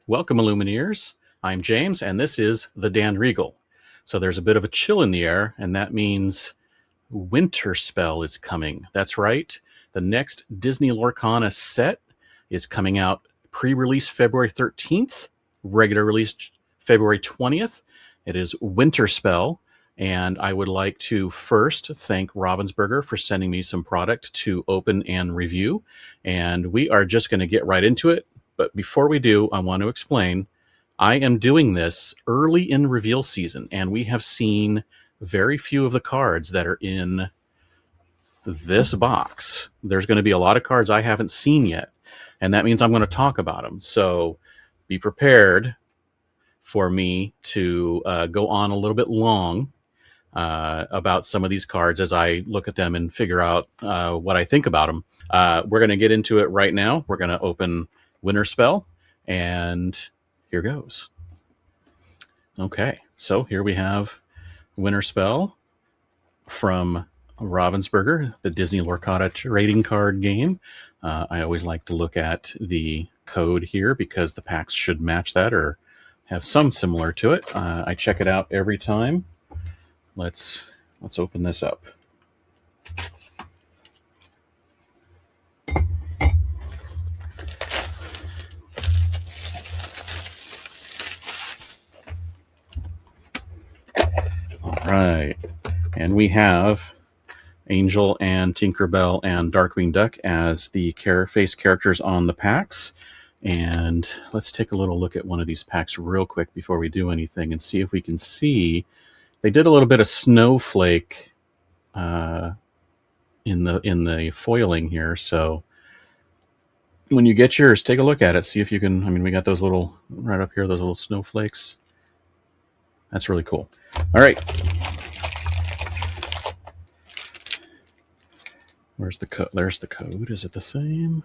Welcome, Illumineers. I'm James, and this is the Dan Regal. So there's a bit of a chill in the air, and that means Winterspell is coming. That's right. The next Disney Lorcana set is coming out pre-release February 13th, regular release February 20th. It is Winterspell, and I would like to first thank Ravensburger for sending me some product to open and review. And we are just going to get right into it. But before we do, I want to explain, I am doing this early in reveal season, and we have seen very few of the cards that are in this box. There's going to be a lot of cards I haven't seen yet, and that means I'm going to talk about them. So be prepared for me to go on a little bit long about some of these cards as I look at them and figure out what I think about them. We're going to get into it right now. We're going to open Winterspell, and here goes. Okay, so here we have Winterspell from Ravensburger, the Disney Lorcana trading card game. I always like to look at the code here because the packs should match that or have some similar to it. I check it out every time. Let's open this up. All right, and we have Angel and Tinkerbell and Darkwing Duck as the face characters on the packs. And let's take a little look at one of these packs real quick before we do anything and see if we can see. They did a little bit of snowflake in the foiling here, so when you get yours, take a look at it. See if you can. I mean, we got those little right up here, those little snowflakes. That's really cool. All right. Where's the code? There's the code. Is it the same?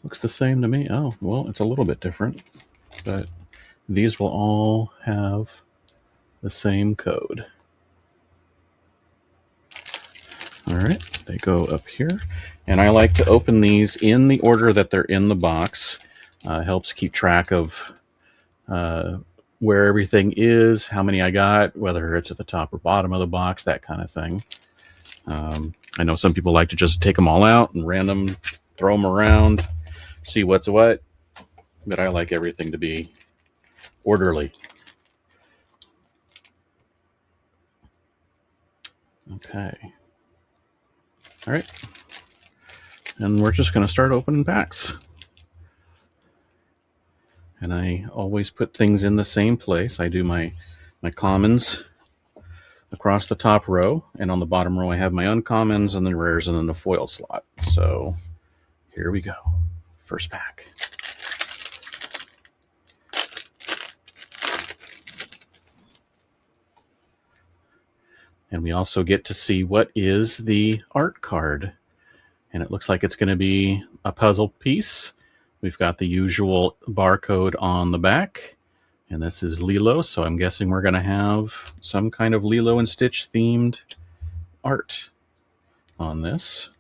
Looks the same to me. Oh, well, it's a little bit different, but these will all have the same code. All right, they go up here, and I like to open these in the order that they're in the box. Helps keep track of where everything is, how many I got, whether it's at the top or bottom of the box, that kind of thing. I know some people like to just take them all out and random throw them around, see what's what, but I like everything to be orderly. Okay. All right. And we're just going to start opening packs. And I always put things in the same place. I do my commons across the top row, and on the bottom row I have my uncommons and then rares and then the foil slot. So here we go. First pack. And we also get to see what is the art card. And it looks like it's going to be a puzzle piece. We've got the usual barcode on the back. And this is Lilo, so I'm guessing we're going to have some kind of Lilo and Stitch themed art on this.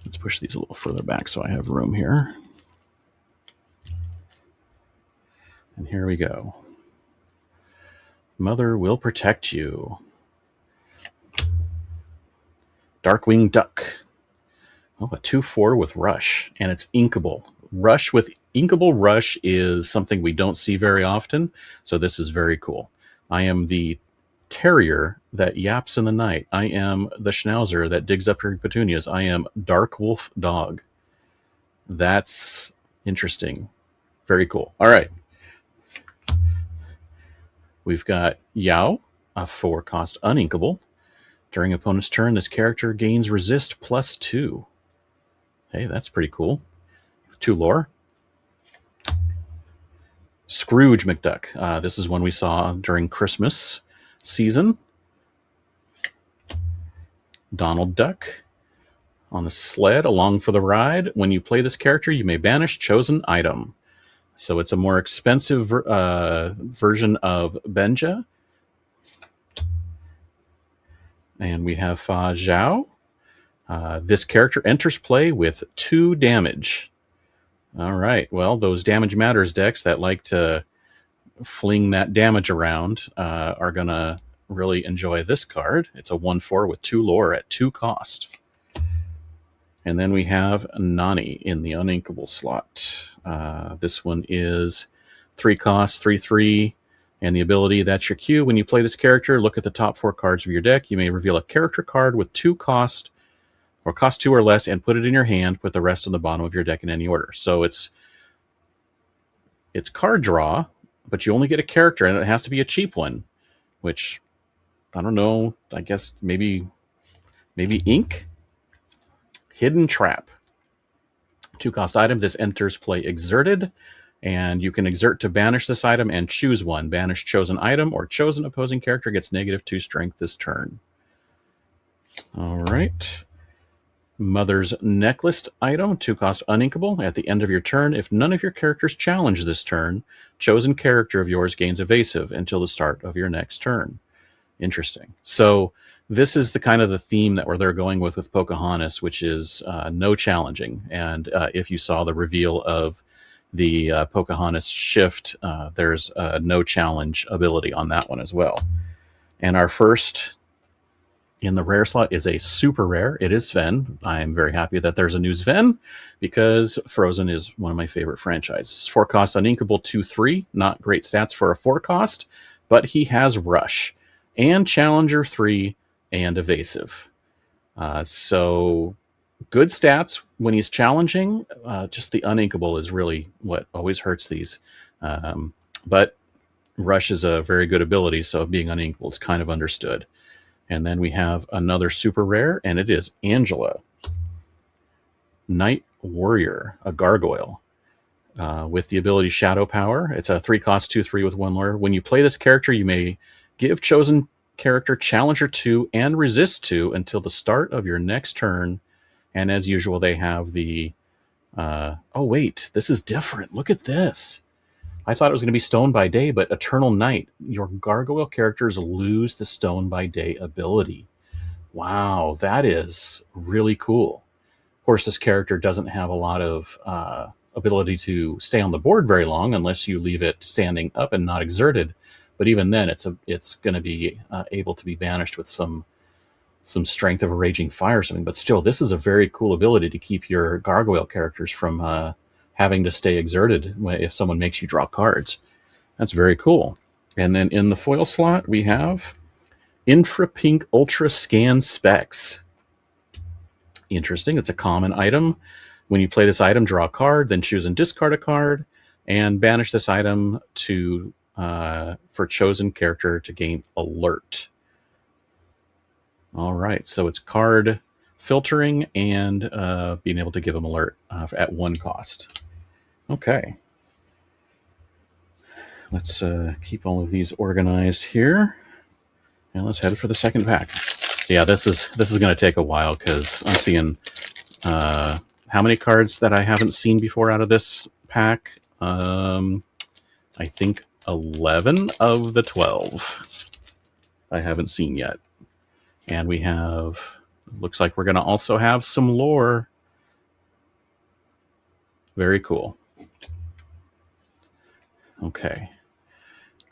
Let's push these a little further back so I have room here. And here we go. Mother will protect you. Darkwing Duck. Oh, a 2/4 with Rush, and it's inkable. Inkable Rush is something we don't see very often, so this is very cool. I am the terrier that yaps in the night. I am the schnauzer that digs up your petunias. I am Dark Wolf Dog. That's interesting. Very cool. All right. We've got Yao, a 4-cost uninkable. During opponent's turn, this character gains resist +2. Hey, that's pretty cool. 2 lore. Scrooge McDuck. This is one we saw during Christmas season. Donald Duck. On a sled, along for the ride. When you play this character, you may banish chosen item. So it's a more expensive version of Benja. And we have Fa Zhao. This character enters play with 2 damage. All right. Well, those Damage Matters decks that like to fling that damage around are going to really enjoy this card. It's a 1/4 with 2 lore at 2 cost. And then we have Nani in the uninkable slot. This one is 3 cost, 3/3, and the ability that's your cue. When you play this character, look at the top 4 cards of your deck. You may reveal a character card with 2 cost or cost 2 or less and put it in your hand. Put the rest on the bottom of your deck in any order. So it's card draw, but you only get a character, and it has to be a cheap one, which I don't know. I guess maybe Ink. Hidden Trap. 2 cost item. This enters play exerted, and you can exert to banish this item and choose one. Banish chosen item or chosen opposing character gets -2 strength this turn. All right. Mother's Necklace item, 2 cost uninkable. At the end of your turn, if none of your characters challenge this turn, chosen character of yours gains evasive until the start of your next turn. Interesting. So this is the kind of the theme that they're going with Pocahontas, which is no challenging. And if you saw the reveal of the Pocahontas shift, there's a no challenge ability on that one as well. And our first in the rare slot is a super rare. It is Sven. I'm very happy that there's a new Sven because Frozen is one of my favorite franchises. 4 cost uninkable, 2/3. Not great stats for a 4 cost, but he has Rush and Challenger 3 and Evasive. So good stats when he's challenging. Just the uninkable is really what always hurts these. But Rush is a very good ability, so being uninkable is kind of understood. And then we have another super rare, and it is Angela. Night Warrior, a gargoyle. With the ability Shadow Power. It's a 3 cost, 2/3 with 1 lore. When you play this character, you may give chosen character Challenger 2 and Resist 2 until the start of your next turn. And as usual, they have the... oh, wait, this is different. Look at this. I thought it was going to be Stone by Day, but Eternal Night. Your gargoyle characters lose the Stone by Day ability. Wow, that is really cool. Of course, this character doesn't have a lot of ability to stay on the board very long unless you leave it standing up and not exerted. But even then, it's going to be able to be banished with some strength of a Raging Fire or something. But still, this is a very cool ability to keep your gargoyle characters from having to stay exerted if someone makes you draw cards. That's very cool. And then in the foil slot, we have Infra Pink Ultra Scan Specs. Interesting. It's a common item. When you play this item, draw a card, then choose and discard a card, and banish this item to for chosen character to gain alert. All right, so it's card filtering and being able to give them alert at 1 cost. Okay. Let's keep all of these organized here. And let's head for the second pack. Yeah, this is going to take a while because I'm seeing how many cards that I haven't seen before out of this pack. I think 11 of the 12 I haven't seen yet. And we have, looks like we're going to also have some lore. Very cool. Okay.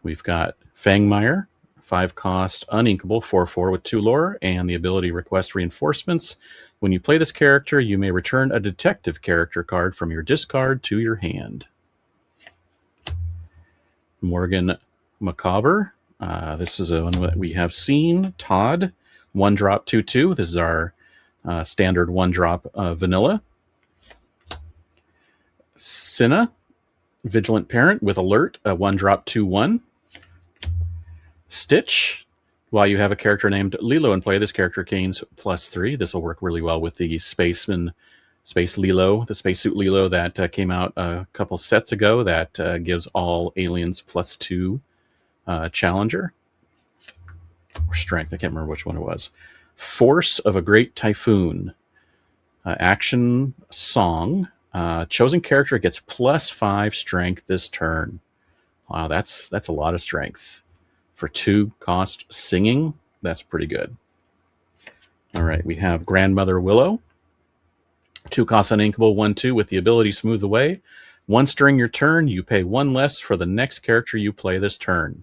We've got Fangmire, 5 cost, uninkable, 4/4 with 2 lore, and the ability Request Reinforcements. When you play this character, you may return a detective character card from your discard to your hand. Morgan Macabre. This is a one that we have seen. Todd, 1-drop, 2/2. This is our standard 1-drop vanilla. Cinna, Vigilant Parent with Alert, a 1-drop, 2/1. Stitch, while you have a character named Lilo in play, this character gains +3. This will work really well with the Space Lilo, the Spacesuit Lilo that came out a couple sets ago that gives all aliens +2 Challenger. Or Strength, I can't remember which one it was. Force of a Great Typhoon. Action Song. Chosen character gets +5 strength this turn. Wow, that's a lot of strength. For 2 cost singing, that's pretty good. All right, we have Grandmother Willow. 2 cost uninkable, 1/2 with the ability Smooth Away. Once during your turn, you pay 1 less for the next character you play this turn.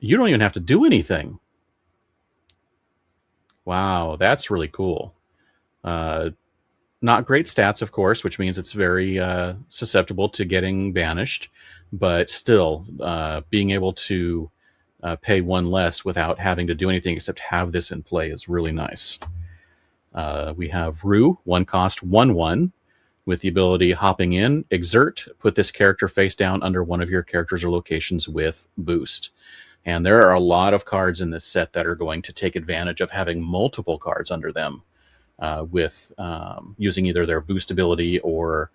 You don't even have to do anything. Wow, that's really cool. Not great stats, of course, which means it's very susceptible to getting banished, but still, being able to pay 1 less without having to do anything except have this in play is really nice. We have Rue, 1 cost, 1/1, with the ability Hopping In, Exert, put this character face down under one of your characters or locations with boost. And there are a lot of cards in this set that are going to take advantage of having multiple cards under them, with using either their boost ability or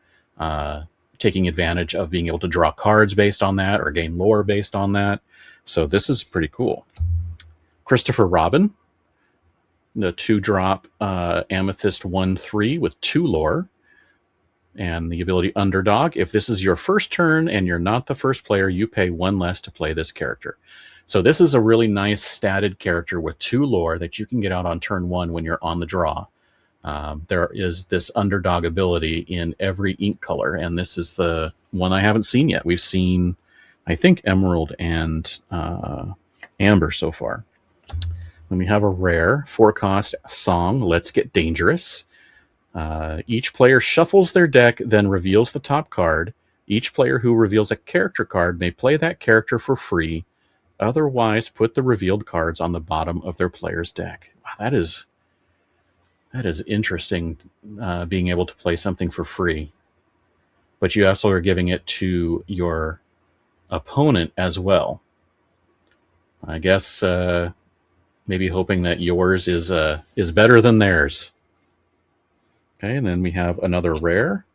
taking advantage of being able to draw cards based on that or gain lore based on that. So this is pretty cool. Christopher Robin, the 2-drop Amethyst 1/3 with 2 lore. And the ability Underdog. If this is your first turn and you're not the first player, you pay 1 less to play this character. So this is a really nice statted character with 2 lore that you can get out on turn 1 when you're on the draw. There is this Underdog ability in every ink color, and this is the one I haven't seen yet. We've seen, I think, Emerald and Amber so far. Then we have a rare 4 cost Song, Let's Get Dangerous. Each player shuffles their deck, then reveals the top card. Each player who reveals a character card may play that character for free. Otherwise, put the revealed cards on the bottom of their player's deck. Wow, that is interesting, being able to play something for free. But you also are giving it to your opponent as well. I guess maybe hoping that yours is better than theirs. Okay, and then we have another rare,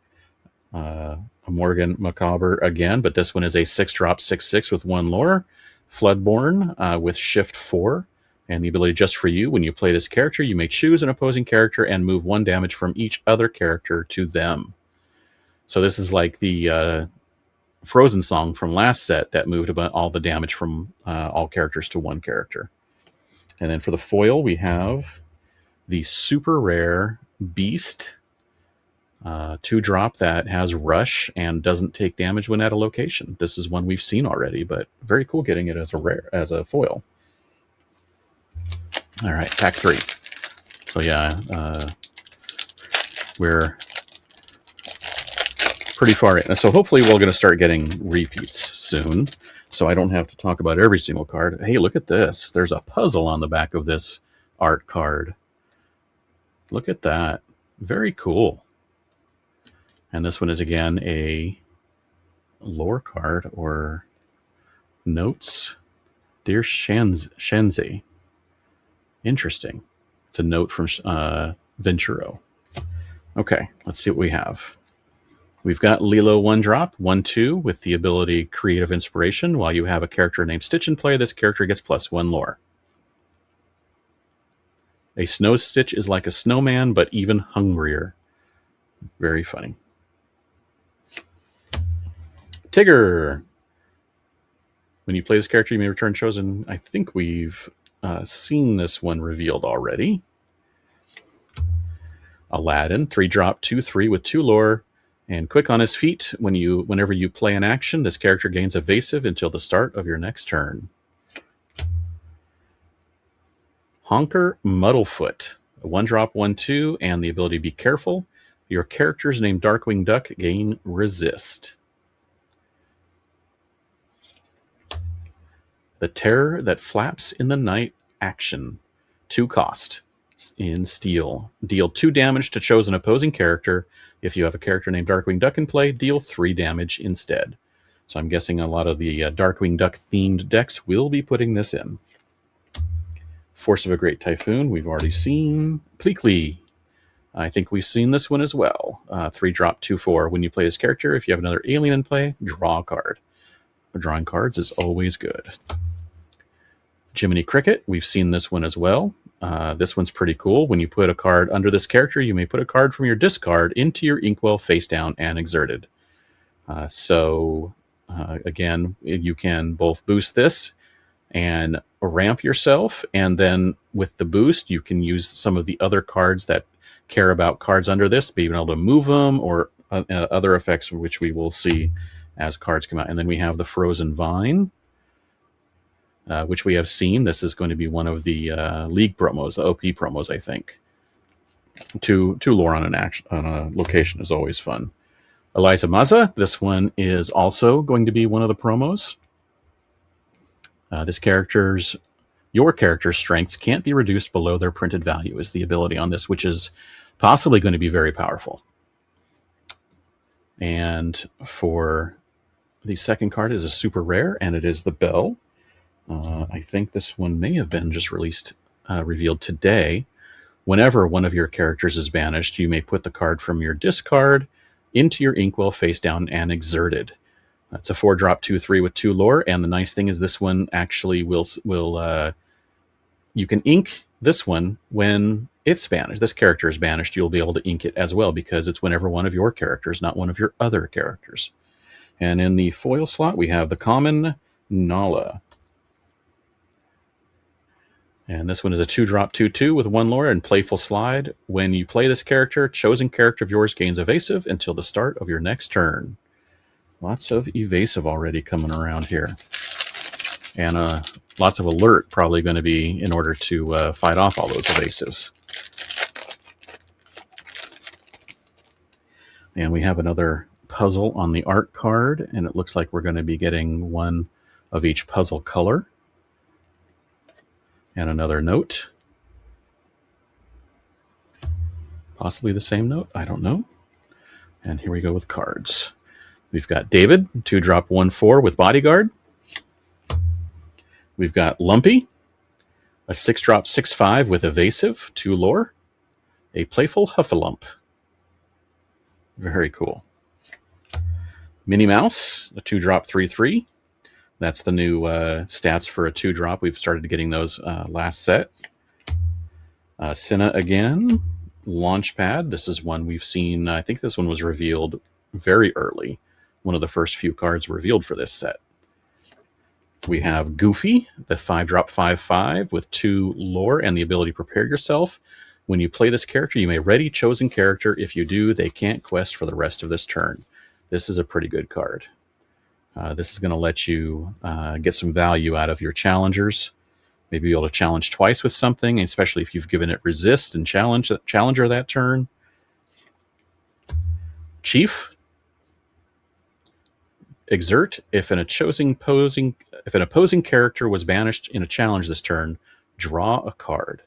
a Morgan Macabre again, but this one is a 6-drop 6/6 with 1 lore. Floodborn with Shift 4, and the ability Just for You. When you play this character, you may choose an opposing character and move 1 damage from each other character to them. So this is like the Frozen song from last set that moved about all the damage from all characters to 1 character. And then for the foil, we have the super rare Beast, 2-drop that has Rush and doesn't take damage when at a location. This is one we've seen already, but very cool getting it as a foil. All right, pack 3. So yeah, we're pretty far in. So hopefully we're going to start getting repeats soon, so I don't have to talk about every single card. Hey, look at this. There's a puzzle on the back of this art card. Look at that. Very cool. And this one is, again, a lore card or notes. Dear Shenzi. Interesting. It's a note from Venturo. Okay, let's see what we have. We've got Lilo 1-drop, 1/2 with the ability Creative Inspiration. While you have a character named Stitch in play, this character gets +1 lore. A snow Stitch is like a snowman, but even hungrier. Very funny. Tigger. When you play this character, you may return chosen. I think we've seen this one revealed already. Aladdin, 3-drop, 2/3 with 2 lore, and quick on his feet. Whenever you play an action, this character gains evasive until the start of your next turn. Honker Muddlefoot, 1-drop, 1/2, and the ability Be Careful. Your characters named Darkwing Duck gain Resist. The Terror That Flaps in the Night action, 2 cost in steel. Deal 2 damage to chosen opposing character. If you have a character named Darkwing Duck in play, deal 3 damage instead. So I'm guessing a lot of the Darkwing Duck themed decks will be putting this in. Force of a Great Typhoon, we've already seen. Pleakley, I think we've seen this one as well. 3-drop, 2/4. When you play this character, if you have another alien in play, draw a card. Drawing cards is always good. Jiminy Cricket, we've seen this one as well. This one's pretty cool. When you put a card under this character, you may put a card from your discard into your Inkwell face down and exerted. Again, you can both boost this and ramp yourself, and then with the boost, you can use some of the other cards that care about cards under this, being able to move them, or other effects which we will see as cards come out. And then we have the Frozen Vine, which we have seen. This is going to be one of the League promos, the OP promos, I think. To lore on a location is always fun. Eliza Maza, this one is also going to be one of the promos. Your character's strengths can't be reduced below their printed value is the ability on this, which is possibly going to be very powerful. And for the second card is a super rare, and it is the Bell. I think this one may have been just revealed today. Whenever one of your characters is banished, you may put the card from your discard into your inkwell face down and exerted. That's a 4-drop 2/3 with 2 lore, and the nice thing is this one actually will you can ink this one when it's banished. This character is banished, you'll be able to ink it as well, because it's whenever one of your characters, not one of your other characters. And in the foil slot, we have the common Nala. And this one is a 2-drop 2/2 with 1 lore and playful slide. When you play this character, chosen character of yours gains evasive until the start of your next turn. Lots of evasive already coming around here. And lots of alert probably going to be in order to fight off all those evasives. And we have another puzzle on the art card, and it looks like we're going to be getting one of each puzzle color. And another note. Possibly the same note, I don't know. And here we go with cards. We've got David, 2-drop 1/4 with Bodyguard. We've got Lumpy, a 6-drop 6/5 with Evasive, 2 lore. A Playful Huffalump. Very cool. Minnie Mouse, a 2-drop 3/3. That's the new stats for a 2-drop. We've started getting those last set. Cinna again. Launchpad. This is one we've seen. I think this one was revealed very early. One of the first few cards revealed for this set. We have Goofy, the 5-drop 5/5 with 2 lore and the ability to prepare yourself. When you play this character, you may ready chosen character. If you do, they can't quest for the rest of this turn. This is a pretty good card. This is going to let you get some value out of your challengers. Maybe be able to challenge twice with something, especially if you've given it resist and challenger that turn. Chief. Exert. If an opposing character was banished in a challenge this turn, draw a card.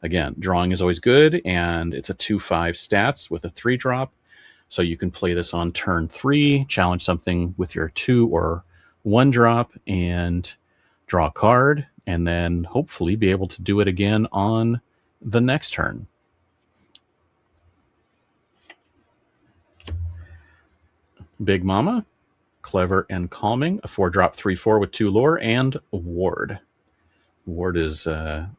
Again, drawing is always good, and it's a 2/5 stats with a 3-drop. So you can play this on turn 3, challenge something with your 2 or 1-drop, and draw a card, and then hopefully be able to do it again on the next turn. Big Mama, clever and calming, a 4-drop 3/4 with 2 lore, and Ward. Ward is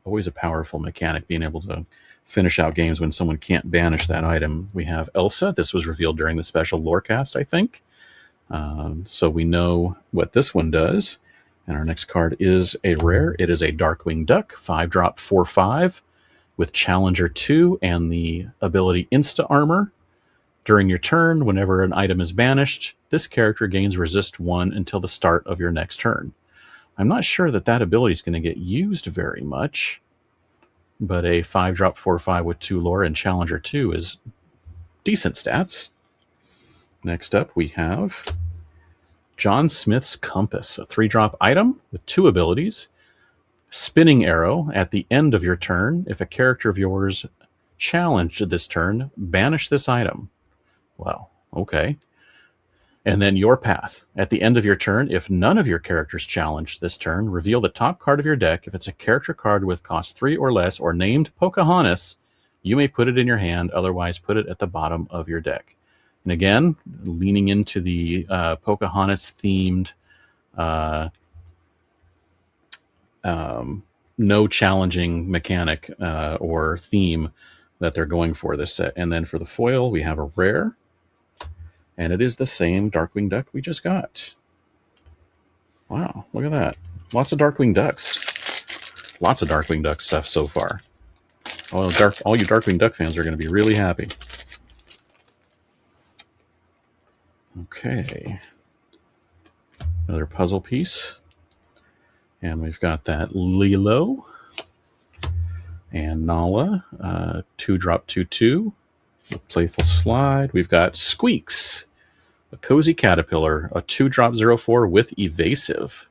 always a powerful mechanic, being able to finish out games when someone can't banish that item. We have Elsa. This was revealed during the special Lorecast, I think. So we know what this one does. And our next card is a rare. It is a Darkwing Duck, 5-drop 4/5 with Challenger 2 and the ability Insta Armor. During your turn, whenever an item is banished, this character gains resist 1 until the start of your next turn. I'm not sure that ability is going to get used very much, but a 5-drop 4/5 with 2 lore and Challenger 2 is decent stats. Next up, we have John Smith's Compass, a 3-drop item with 2 abilities. Spinning Arrow. At the end of your turn, if a character of yours challenged this turn, banish this item. Well, okay. And then Your Path. At the end of your turn, if none of your characters challenged this turn, reveal the top card of your deck. If it's a character card with cost 3 or less or named Pocahontas, you may put it in your hand, otherwise put it at the bottom of your deck. And again, leaning into the Pocahontas-themed no challenging mechanic or theme that they're going for this set. And then for the foil, we have a rare. And it is the same Darkwing Duck we just got. Wow, look at that. Lots of Darkwing Ducks. Lots of Darkwing Duck stuff so far. All you Darkwing Duck fans are going to be really happy. Okay. Another puzzle piece. And we've got that Lilo and Nala, 2-drop 2/2, a playful slide. We've got Squeaks, a cozy caterpillar, a 2-drop 0/4 with evasive.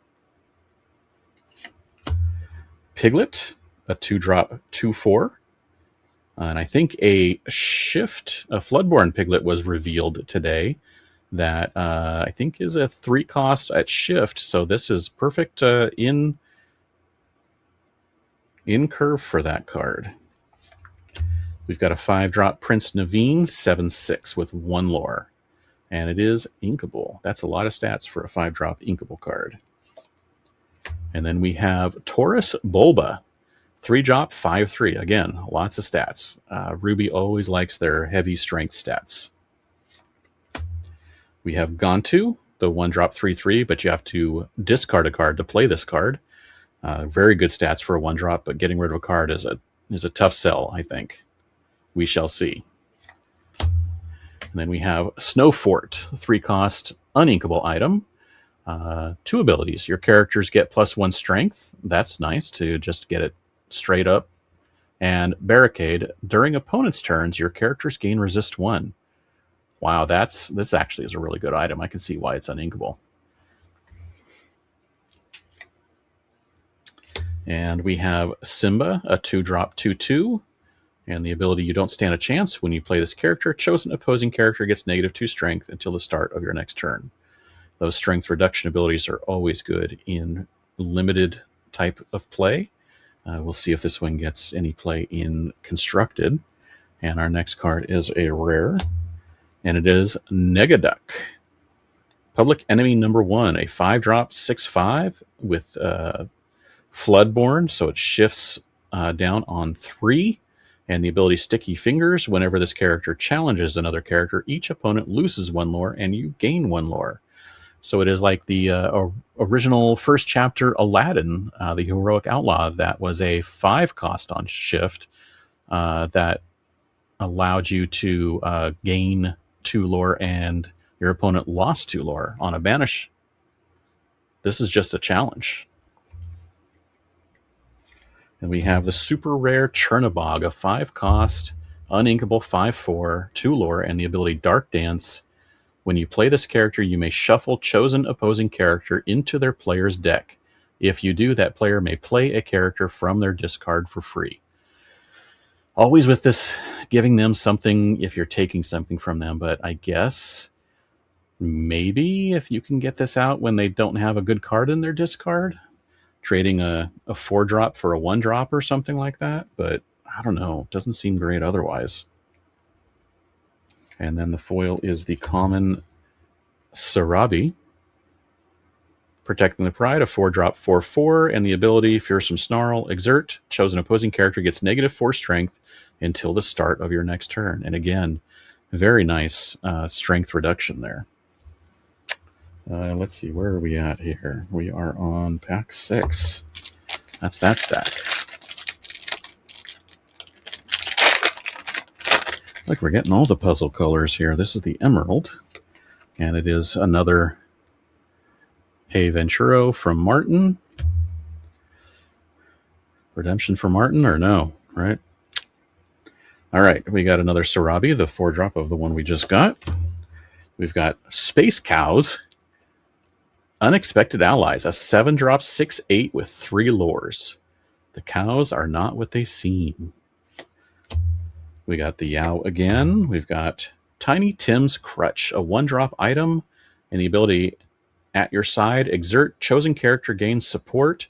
Piglet, a 2-drop 2/4. And I think a Floodborn Piglet was revealed today that I think is a 3 cost at shift. So this is perfect in curve for that card. We've got a 5-drop Prince Naveen, 7/6 with 1 lore. And it is inkable. That's a lot of stats for a 5-drop inkable card. And then we have Taurus Bulba, 3-drop 5/3. Again, lots of stats. Ruby always likes their heavy strength stats. We have Gantu, the 1-drop 3/3, but you have to discard a card to play this card. Very good stats for a 1-drop, but getting rid of a card is a tough sell, I think. We shall see. And then we have Snow Fort, 3-cost uninkable item. 2 abilities. Your characters get +1 strength. That's nice to just get it straight up. And Barricade. During opponent's turns, your characters gain resist 1. Wow, this actually is a really good item. I can see why it's uninkable. And we have Simba, a 2-drop 2/2. And the ability, you don't stand a chance. When you play this character, chosen opposing character gets -2 strength until the start of your next turn. Those strength reduction abilities are always good in limited type of play. We'll see if this one gets any play in constructed. And our next card is a rare, and it is Negaduck. Public Enemy number 1, a 5-drop 6/5 with Floodborn, so it shifts down on 3. And the ability Sticky Fingers. Whenever this character challenges another character, each opponent loses 1 lore and you gain 1 lore. So it is like the original first chapter Aladdin, the Heroic Outlaw, that was a 5 cost on shift that allowed you to gain 2 lore and your opponent lost 2 lore on a banish. This is just a challenge. And we have the super rare Chernabog, a 5 cost, uninkable 5/4, 2 lore, and the ability Dark Dance. When you play this character, you may shuffle chosen opposing character into their player's deck. If you do, that player may play a character from their discard for free. Always with this, giving them something if you're taking something from them, but I guess maybe if you can get this out when they don't have a good card in their discard, trading a 4-drop for a 1-drop or something like that, but I don't know. It doesn't seem great otherwise. And then the foil is the common Sarabi, Protecting the Pride, a 4-drop 4/4, and the ability Fearsome Snarl, Exert. Chosen opposing character gets -4 strength until the start of your next turn. And again, very nice strength reduction there. Let's see, where are we at here? We are on pack 6. That's that stack. Like we're getting all the puzzle colors here. This is the Emerald, and it is another Hey Venturo from Martin. Redemption for Martin, or no, right? All right, we got another Sarabi, the 4-drop of the one we just got. We've got Space Cows, Unexpected Allies, a 7-drop 6/8 with 3 lores. The cows are not what they seem. We got the Yow again. We've got Tiny Tim's Crutch, a 1-drop item, and the ability at your side, exert chosen character gains support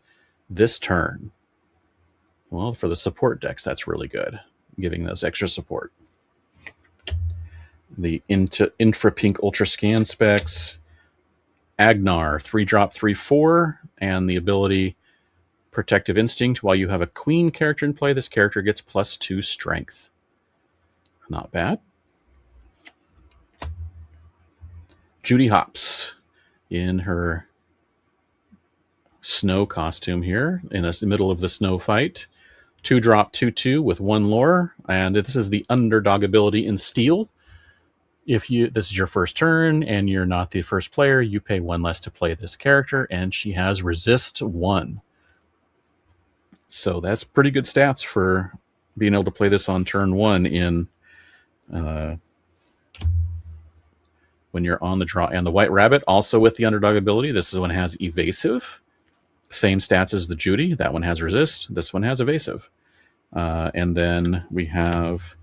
this turn. Well, for the support decks, that's really good, giving those extra support. The Infra Pink Ultra Scan specs, Agnar, 3-drop 3/4, and the ability Protective Instinct. While you have a queen character in play, this character gets +2 strength. Not bad. Judy Hopps in her snow costume here in the middle of the snow fight. 2-drop 2/2 with 1 lore, and this is the underdog ability in Steel. If this is your first turn and you're not the first player, you pay 1 less to play this character, and she has resist 1. So that's pretty good stats for being able to play this on turn 1 in when you're on the draw. And the White Rabbit, also with the underdog ability, this one has evasive. Same stats as the Judy. That one has resist. This one has evasive. And then we have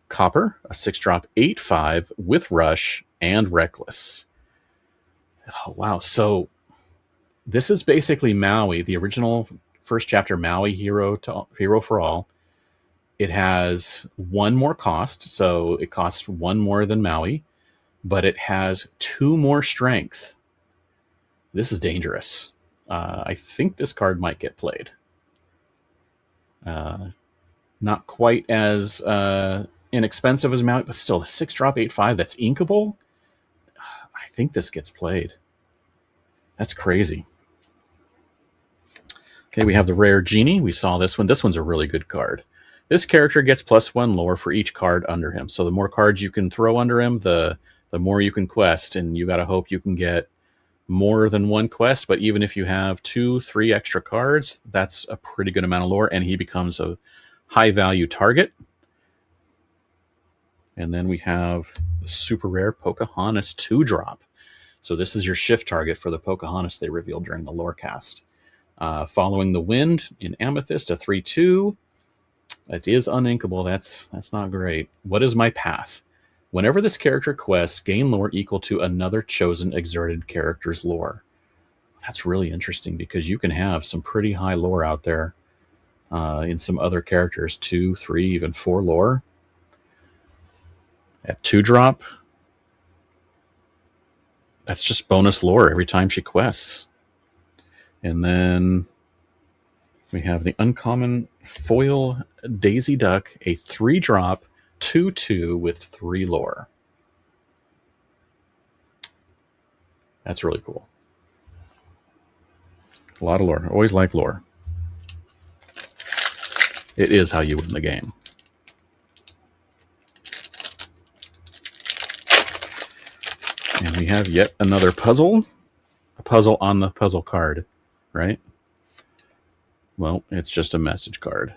Copper, a 6-drop 8/5 with Rush and Reckless. Oh, wow. So this is basically Maui, the original first chapter Maui Hero for All. It has 1 more cost, so it costs 1 more than Maui, but it has 2 more strength. This is dangerous. I think this card might get played. Not quite as inexpensive as Maui, but still a 6-drop 8/5 that's inkable. I think this gets played. That's crazy. Okay, we have the Rare Genie. We saw this one. This one's a really good card. This character gets +1 lore for each card under him. So the more cards you can throw under him, the more you can quest, and you got to hope you can get more than 1 quest. But even if you have 2, 3 extra cards, that's a pretty good amount of lore, and he becomes a high-value target. And then we have the super rare Pocahontas 2-drop. So this is your shift target for the Pocahontas they revealed during the lore cast. Following the Wind in Amethyst, a 3/2. It is uninkable. That's not great. What is my path? Whenever this character quests, gain lore equal to another chosen exerted character's lore. That's really interesting because you can have some pretty high lore out there in some other characters. 2, 3, even 4 lore. At 2-drop, that's just bonus lore every time she quests. And then we have the uncommon foil Daisy Duck, a 3-drop 2/2 with 3 lore. That's really cool. A lot of lore. Always like lore. It is how you win the game. And we have yet another puzzle. A puzzle on the puzzle card, right? Well, it's just a message card.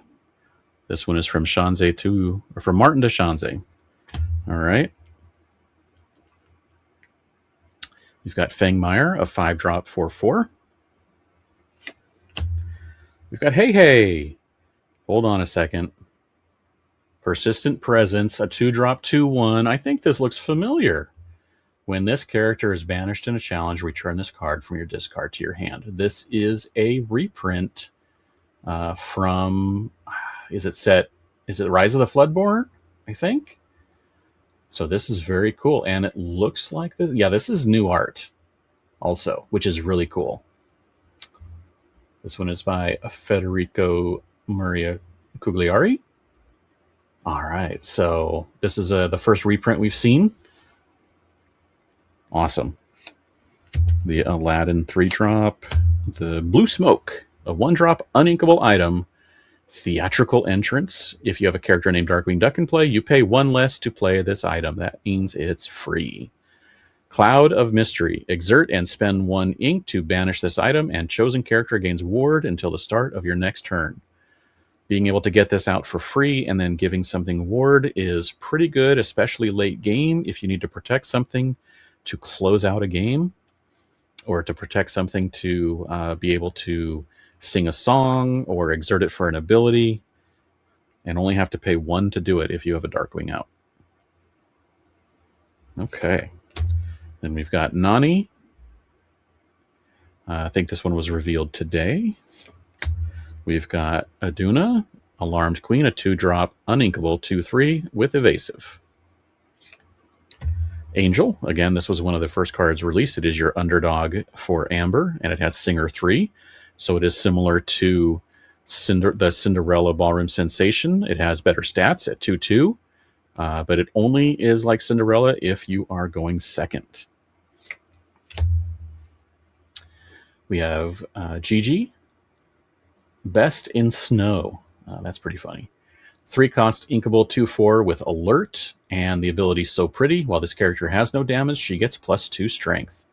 This one is from from Martin to Shanze. All right. We've got Fangmire, a 5-drop 4/4. We've got Hey Hey. Hold on a second. Persistent Presence, a 2-drop 2/1. I think this looks familiar. When this character is banished in a challenge, return this card from your discard to your hand. This is a reprint from, is it Rise of the Floodborn? I think. So this is very cool. And it looks like, this is new art also, which is really cool. This one is by Federico Maria Cugliari. All right. So this is the first reprint we've seen. Awesome. The Aladdin 3-drop. The Blue Smoke, a 1-drop uninkable item. Theatrical entrance. If you have a character named Darkwing Duck in play, you pay 1 less to play this item. That means it's free. Cloud of Mystery. Exert and spend 1 ink to banish this item, and chosen character gains ward until the start of your next turn. Being able to get this out for free and then giving something ward is pretty good, especially late game if you need to protect something to close out a game, or to protect something to be able to sing a song or exert it for an ability, and only have to pay 1 to do it if you have a Darkwing out. Okay. Then we've got Nani. I think this one was revealed today. We've got Aduna, Alarmed Queen, a 2-drop uninkable 2/3 with evasive. Angel, again, this was one of the first cards released. It is your underdog for Amber, and it has Singer 3. So it is similar to the Cinderella Ballroom Sensation. It has better stats at 2/2, but it only is like Cinderella if you are going second. We have Gigi, Best in Snow, That's pretty funny. 3-cost Inkable 2/4 with Alert, and the ability So Pretty. While this character has no damage, she gets +2 Strength.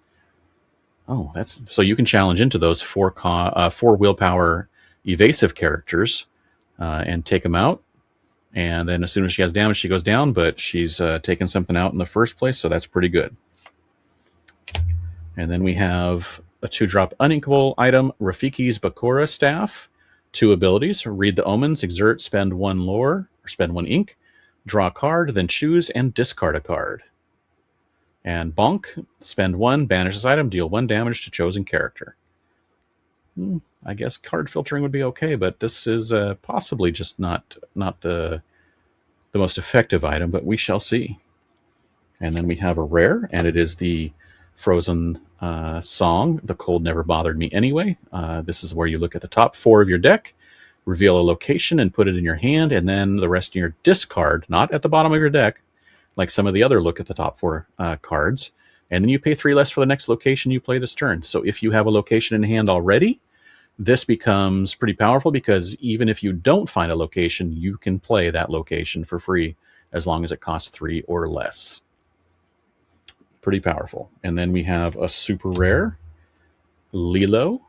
Oh, that's so you can challenge into those 4 willpower evasive characters and take them out. And then as soon as she has damage, she goes down, but she's taken something out in the first place, so that's pretty good. And then we have a 2-drop uninkable item, Rafiki's Bakura Staff. 2 abilities, Read the Omens, Exert, spend 1 lore, or spend 1 ink, draw a card, then choose and discard a card. And Bonk, spend 1, banish this item, deal 1 damage to chosen character. I guess card filtering would be okay, but this is possibly just not the most effective item, but we shall see. And then we have a rare, and it is the Frozen song, The Cold Never Bothered Me Anyway. This is where you look at the top 4 of your deck, reveal a location and put it in your hand, and then the rest in your discard, not at the bottom of your deck, like some of the other look at the top 4 cards. And then you pay 3 less for the next location you play this turn. So if you have a location in hand already, this becomes pretty powerful because even if you don't find a location, you can play that location for free as long as it costs 3 or less. Pretty powerful. And then we have a super rare, Lilo,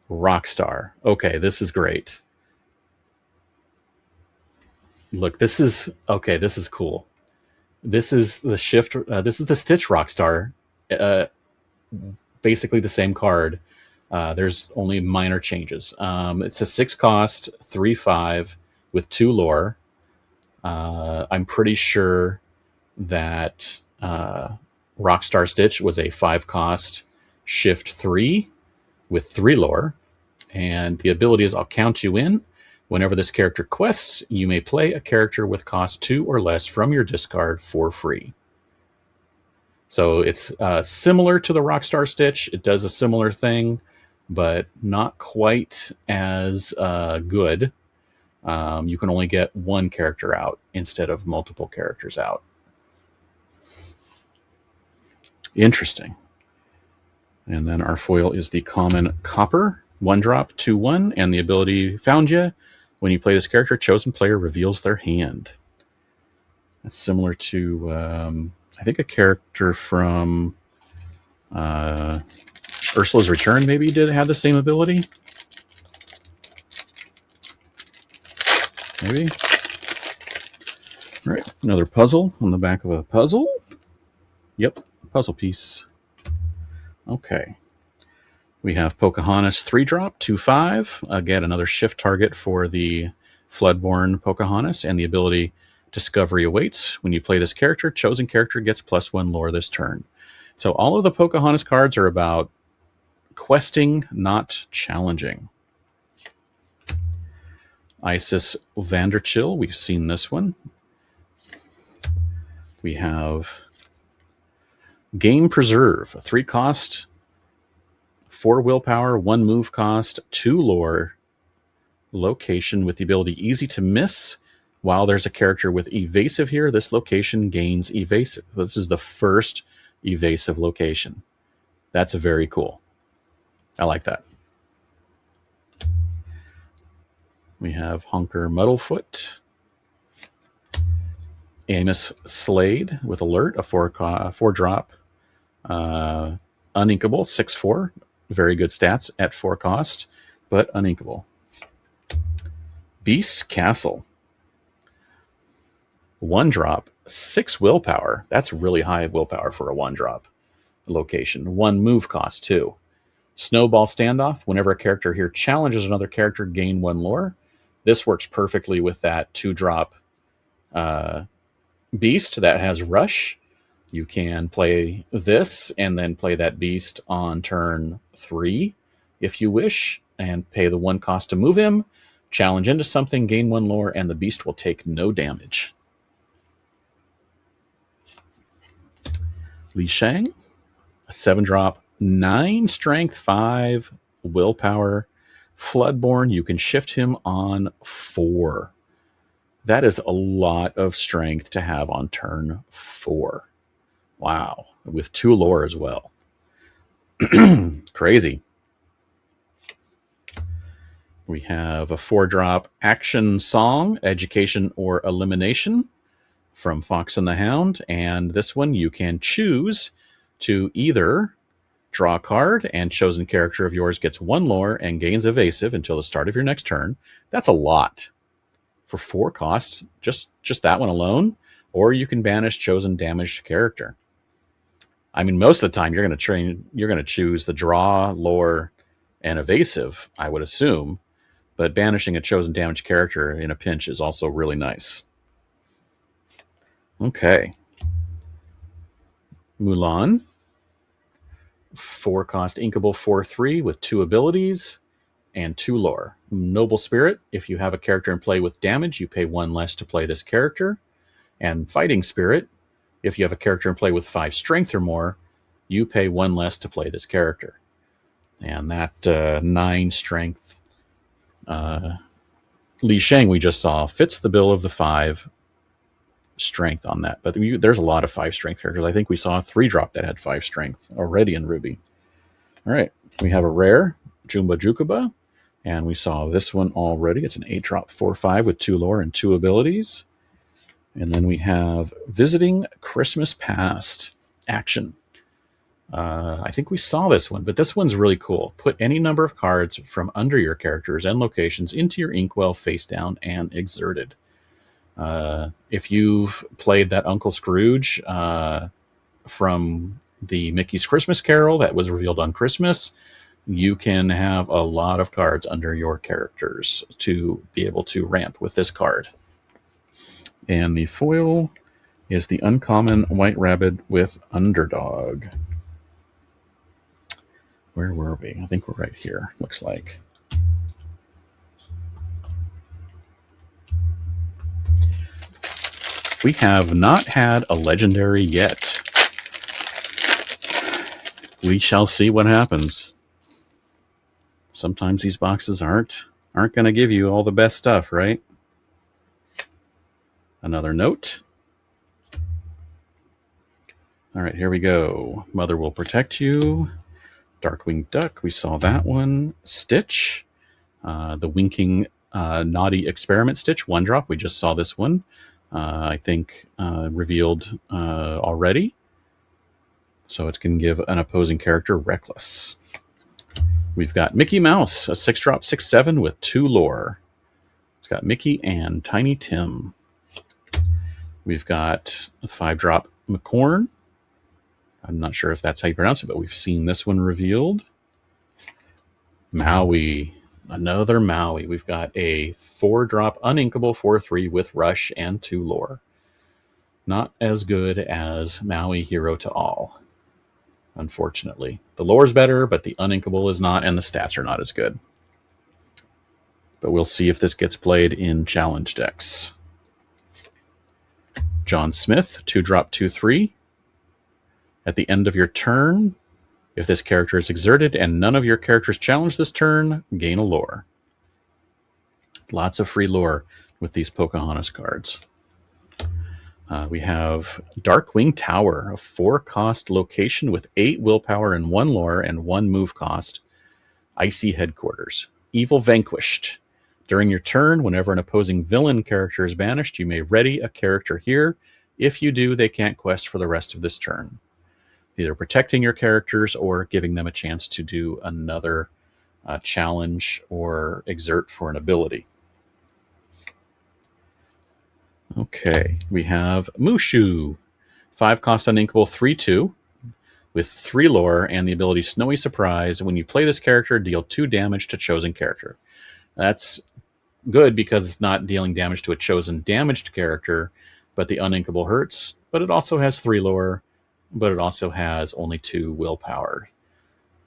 Rockstar. Okay, this is great. Look, this is cool. This is the shift. This is the Stitch Rockstar. Basically the same card. There's only minor changes. It's a 6-cost, 3/5 with 2 lore. I'm pretty sure that Rockstar Stitch was a 5-cost shift 3 with 3 lore. And the ability is I'll count you in. Whenever this character quests, you may play a character with cost 2 or less from your discard for free. So it's similar to the Rockstar Stitch. It does a similar thing, but not quite as good. You can only get 1 character out instead of multiple characters out. Interesting. And then our foil is the common Copper, 1-drop, 2/1, and the ability Found Ya. When you play this character, chosen player reveals their hand. That's similar to, I think, a character from Ursula's Return maybe did have the same ability. Maybe. All right, another puzzle on the back of a puzzle. Yep, puzzle piece. Okay. We have Pocahontas 3-drop, 2/5. Again, another shift target for the Floodborn Pocahontas, and the ability Discovery awaits. When you play this character, chosen character gets +1 lore this turn. So all of the Pocahontas cards are about questing, not challenging. Isis Vanderchill, we've seen this one. We have Game Preserve, a 3-cost, 4 willpower, 1 move cost, 2 lore location with the ability Easy to Miss. While there's a character with evasive here, this location gains evasive. This is the first evasive location. That's very cool. I like that. We have Honker Muddlefoot, Amos Slade with Alert, a 4-drop, uninkable, 6/4. Very good stats at 4 cost, but uninkable. Beast's Castle, 1-drop, 6 willpower. That's really high willpower for a 1-drop location. 1 move cost too. Snowball Standoff. Whenever a character here challenges another character, gain 1 lore. This works perfectly with that 2-drop beast that has Rush. You can play this and then play that beast on turn 3 if you wish, and pay the 1 cost to move him, challenge into something, gain 1 lore, and the beast will take no damage. Li Shang, a 7-drop, 9 strength, 5 willpower, Floodborn. You can shift him on 4. That is a lot of strength to have on turn 4. Wow. With 2 lore as well. We have a 4-drop action song, education or elimination from Fox and the Hound. And this one you can choose to either draw a card and chosen character of yours gets 1 lore and gains evasive until the start of your next turn. That's a lot for 4 costs, just that one alone. Or you can banish chosen damaged character. I mean, most of the time you're going to choose the draw, lore, and evasive, I would assume. But banishing a chosen damaged character in a pinch is also really nice. Okay. Mulan. 4-cost inkable 4/3 with 2 abilities and 2 lore. Noble Spirit. If you have a character in play with damage, you pay 1 less to play this character. And Fighting Spirit. If you have a character in play with 5 strength or more, you pay 1 less to play this character. And that 9 strength Li Shang we just saw fits the bill of the 5 strength on that. But there's a lot of 5 strength characters. I think we saw a 3-drop that had 5 strength already in Ruby. All right, we have a rare, Jumba Jukuba, and we saw this one already. It's an 8-drop 4/5 with 2 lore and 2 abilities. And then we have Visiting Christmas Past action. I think we saw this one, but this one's really cool. Put any number of cards from under your characters and locations into your inkwell face down and exerted. If you've played that Uncle Scrooge from the Mickey's Christmas Carol that was revealed on Christmas, you can have a lot of cards under your characters to be able to ramp with this card. And the foil is the uncommon White Rabbit with Underdog. Where were we? I think we're right here, looks like. We have not had a legendary yet. We shall see what happens. Sometimes these boxes aren't going to give you all the best stuff, right? Another note. All right, here we go. Mother Will Protect You. Darkwing Duck, we saw that one. Stitch, the Winking Naughty Experiment Stitch, 1-drop. We just saw this one. I think revealed already. So it can give an opposing character Reckless. We've got Mickey Mouse, a 6-drop 6/7 with 2 lore. It's got Mickey and Tiny Tim. We've got a 5-drop McCorn. I'm not sure if that's how you pronounce it, but we've seen this one revealed. Maui, another Maui. We've got a 4-drop uninkable 4/3 with Rush and 2 lore. Not as good as Maui Hero to All, unfortunately. The lore's better, but the uninkable is not, and the stats are not as good. But we'll see if this gets played in challenge decks. John Smith, 2-drop 2/3. At the end of your turn, if this character is exerted and none of your characters challenge this turn, gain a lore. Lots of free lore with these Pocahontas cards. We have Darkwing Tower, a 4-cost location with 8 willpower and 1 lore and 1 move cost. Icy Headquarters. Evil Vanquished. During your turn, whenever an opposing villain character is banished, you may ready a character here. If you do, they can't quest for the rest of this turn, either protecting your characters or giving them a chance to do another challenge or exert for an ability. Okay, we have Mushu, 5-cost uninkable 3/2 with 3 lore and the ability Snowy Surprise. When you play this character, deal 2 damage to chosen character. That's good because it's not dealing damage to a chosen damaged character, but the uninkable hurts. But it also has 3 lore, but it also has only 2 willpower.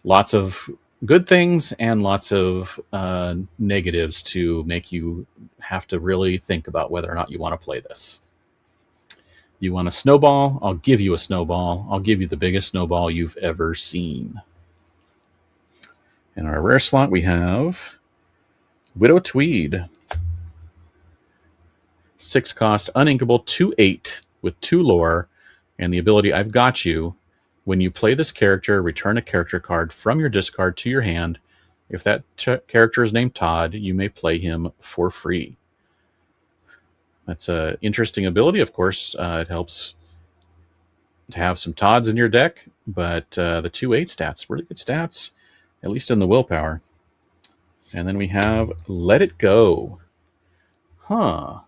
Lots of good things and lots of negatives to make you have to really think about whether or not you want to play this. You want a snowball? I'll give you a snowball. I'll give you the biggest snowball you've ever seen. In our rare slot, we have Widow Tweed. 6-cost uninkable 2/8 with 2 lore and the ability I've Got You. When you play this character, return a character card from your discard to your hand. If that character is named Todd, you may play him for free. That's an interesting ability, of course. It helps to have some Todds in your deck, but the 2/8 stats, really good stats, at least in the willpower. And then we have Let It Go. Huh.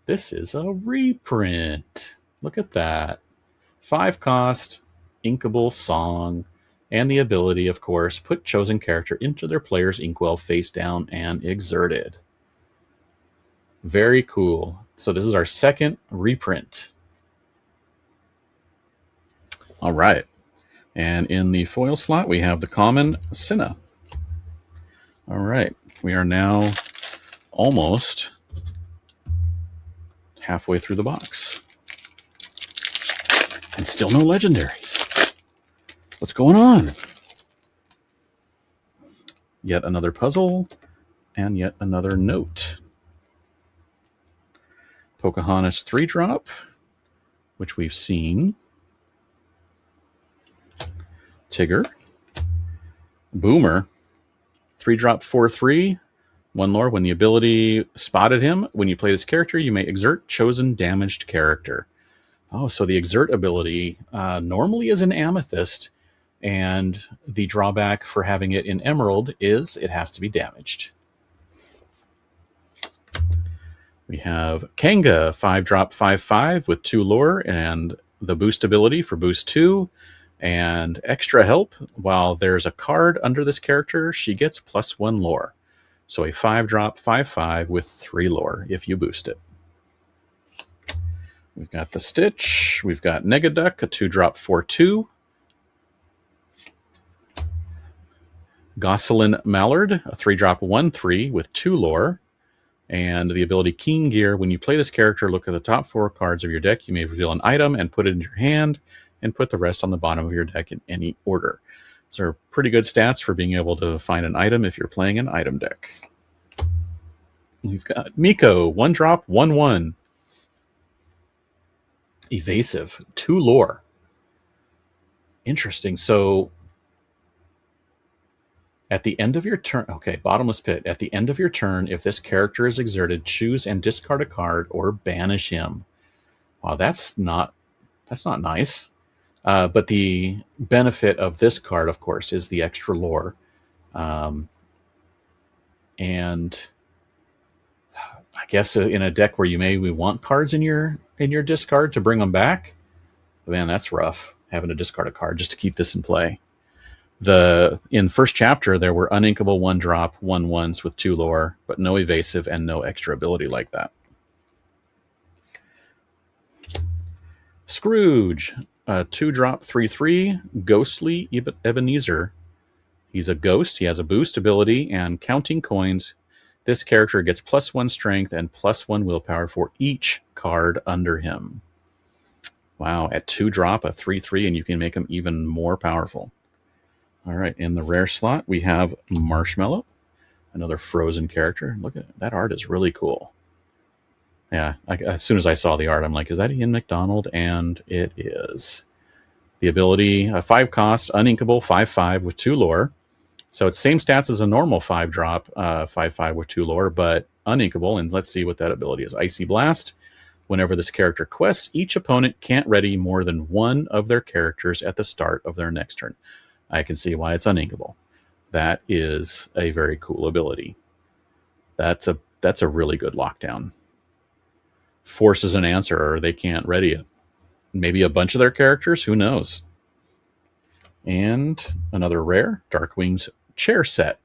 This is a reprint. Look at that. 5 cost, inkable song, and the ability, of course, put chosen character into their player's inkwell face down and exerted. Very cool. So this is our second reprint. All right. And in the foil slot, we have the common Cinna. All right. We are now almost halfway through the box. And still no legendaries. What's going on? Yet another puzzle and yet another note. Pocahontas 3-drop, which we've seen. Tigger. Boomer. 3-drop 4/3. 1 lore. When the ability spotted him, when you play this character, you may exert chosen damaged character. Oh, so the exert ability normally is an amethyst, and the drawback for having it in emerald is it has to be damaged. We have Kanga, 5-drop 5/5 with 2 lore and the boost ability for boost 2 and extra help. While there's a card under this character, she gets +1 lore. So a 5-drop 5/5 with 3 lore if you boost it. We've got the Stitch. We've got Negaduck, a 2-drop 4/2. Gosselin Mallard, a 3-drop 1/3 with 2 lore. And the ability Keen Gear. When you play this character, look at the top 4 cards of your deck. You may reveal an item and put it in your hand and put the rest on the bottom of your deck in any order. These are pretty good stats for being able to find an item if you're playing an item deck. We've got Miko, 1-drop 1/1. Evasive, 2 lore. Interesting. So at the end of your turn, okay, Bottomless Pit. At the end of your turn, if this character is exerted, choose and discard a card or banish him. Wow, that's not nice. But the benefit of this card, of course, is the extra lore. And I guess in a deck where we want cards in your discard to bring them back, man, that's rough, having to discard a card just to keep this in play. In first chapter, there were uninkable 1-drop 1/1s with 2 lore, but no evasive and no extra ability like that. Scrooge, 2-drop 3/3, Ghostly Ebenezer. He's a ghost. He has a boost ability and counting coins. This character gets +1 strength and +1 willpower for each card under him. Wow, at 2-drop, a 3/3, and you can make him even more powerful. All right, in the rare slot, we have Marshmallow, another frozen character. Look at that art is really cool. Yeah, as soon as I saw the art, I'm like, is that Ian McDonald? And it is. The ability, a 5-cost, uninkable 5/5 with 2 lore. So it's same stats as a normal 5-drop 5/5 with 2 lore, but uninkable. And let's see what that ability is. Icy Blast. Whenever this character quests, each opponent can't ready more than 1 of their characters at the start of their next turn. I can see why it's uninkable. That is a very cool ability. That's a really good lockdown. Forces an answer, or they can't ready it. Maybe a bunch of their characters, who knows? And another rare, Darkwing's chair set.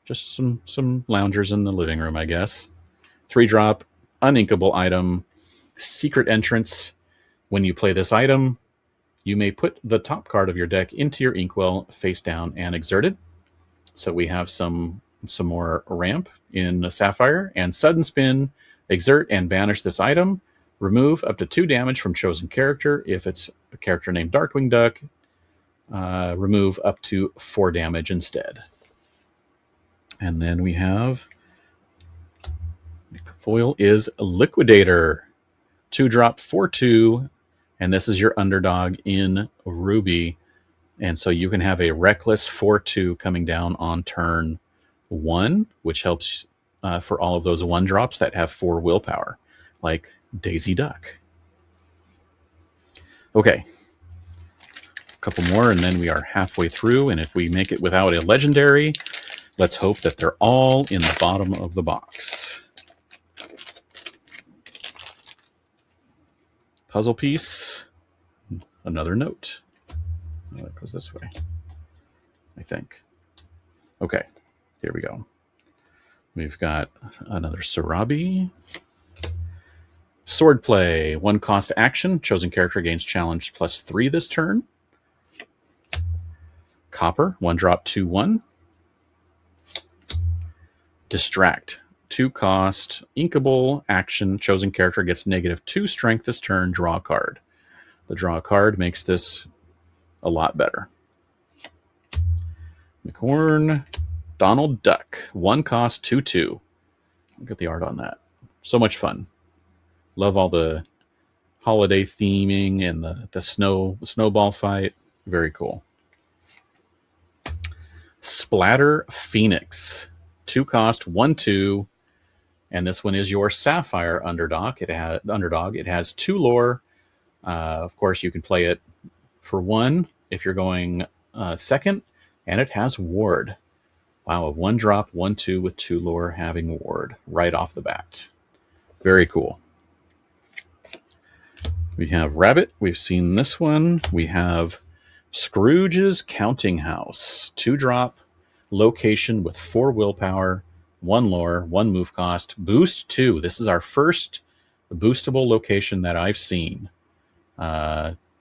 Just some loungers in the living room, I guess. 3-drop, uninkable item, secret entrance. When you play this item, you may put the top card of your deck into your inkwell face down and exerted. So we have some more ramp in Sapphire. And sudden spin, exert and banish this item. Remove up to 2 damage from chosen character. If it's a character named Darkwing Duck, remove up to 4 damage instead. And then we have, the foil is Liquidator. 2-drop 4/2. And this is your underdog in Ruby. And so you can have a reckless 4/2 coming down on turn 1, which helps for all of those 1-drops that have 4 willpower, like Daisy Duck. Okay, a couple more, and then we are halfway through. And if we make it without a legendary, let's hope that they're all in the bottom of the box. Puzzle piece, another note. Oh, it goes this way, I think. Okay, here we go. We've got another Sarabi. Swordplay, 1 cost action. Chosen character gains challenge +3 this turn. Copper, 1 drop, 2/1. Distract, 2 cost, inkable action. Chosen character gets -2 strength this turn. Draw a card. The draw a card makes this a lot better. McHorn, Donald Duck, 1 cost, 2/2. Look at the art on that. So much fun. Love all the holiday theming and the snowball fight. Very cool. Splatter Phoenix, 2 cost, 1/2, and this one is your Sapphire underdog. It has 2 lore. Of course, you can play it for 1 if you're going second, and it has ward. Wow, a 1 drop, 1/2 with 2 lore having ward right off the bat. Very cool. We have Rabbit. We've seen this one. We have Scrooge's Counting House. 2 drop, location with 4 willpower, 1 lore, 1 move cost, boost 2. This is our first boostable location that I've seen.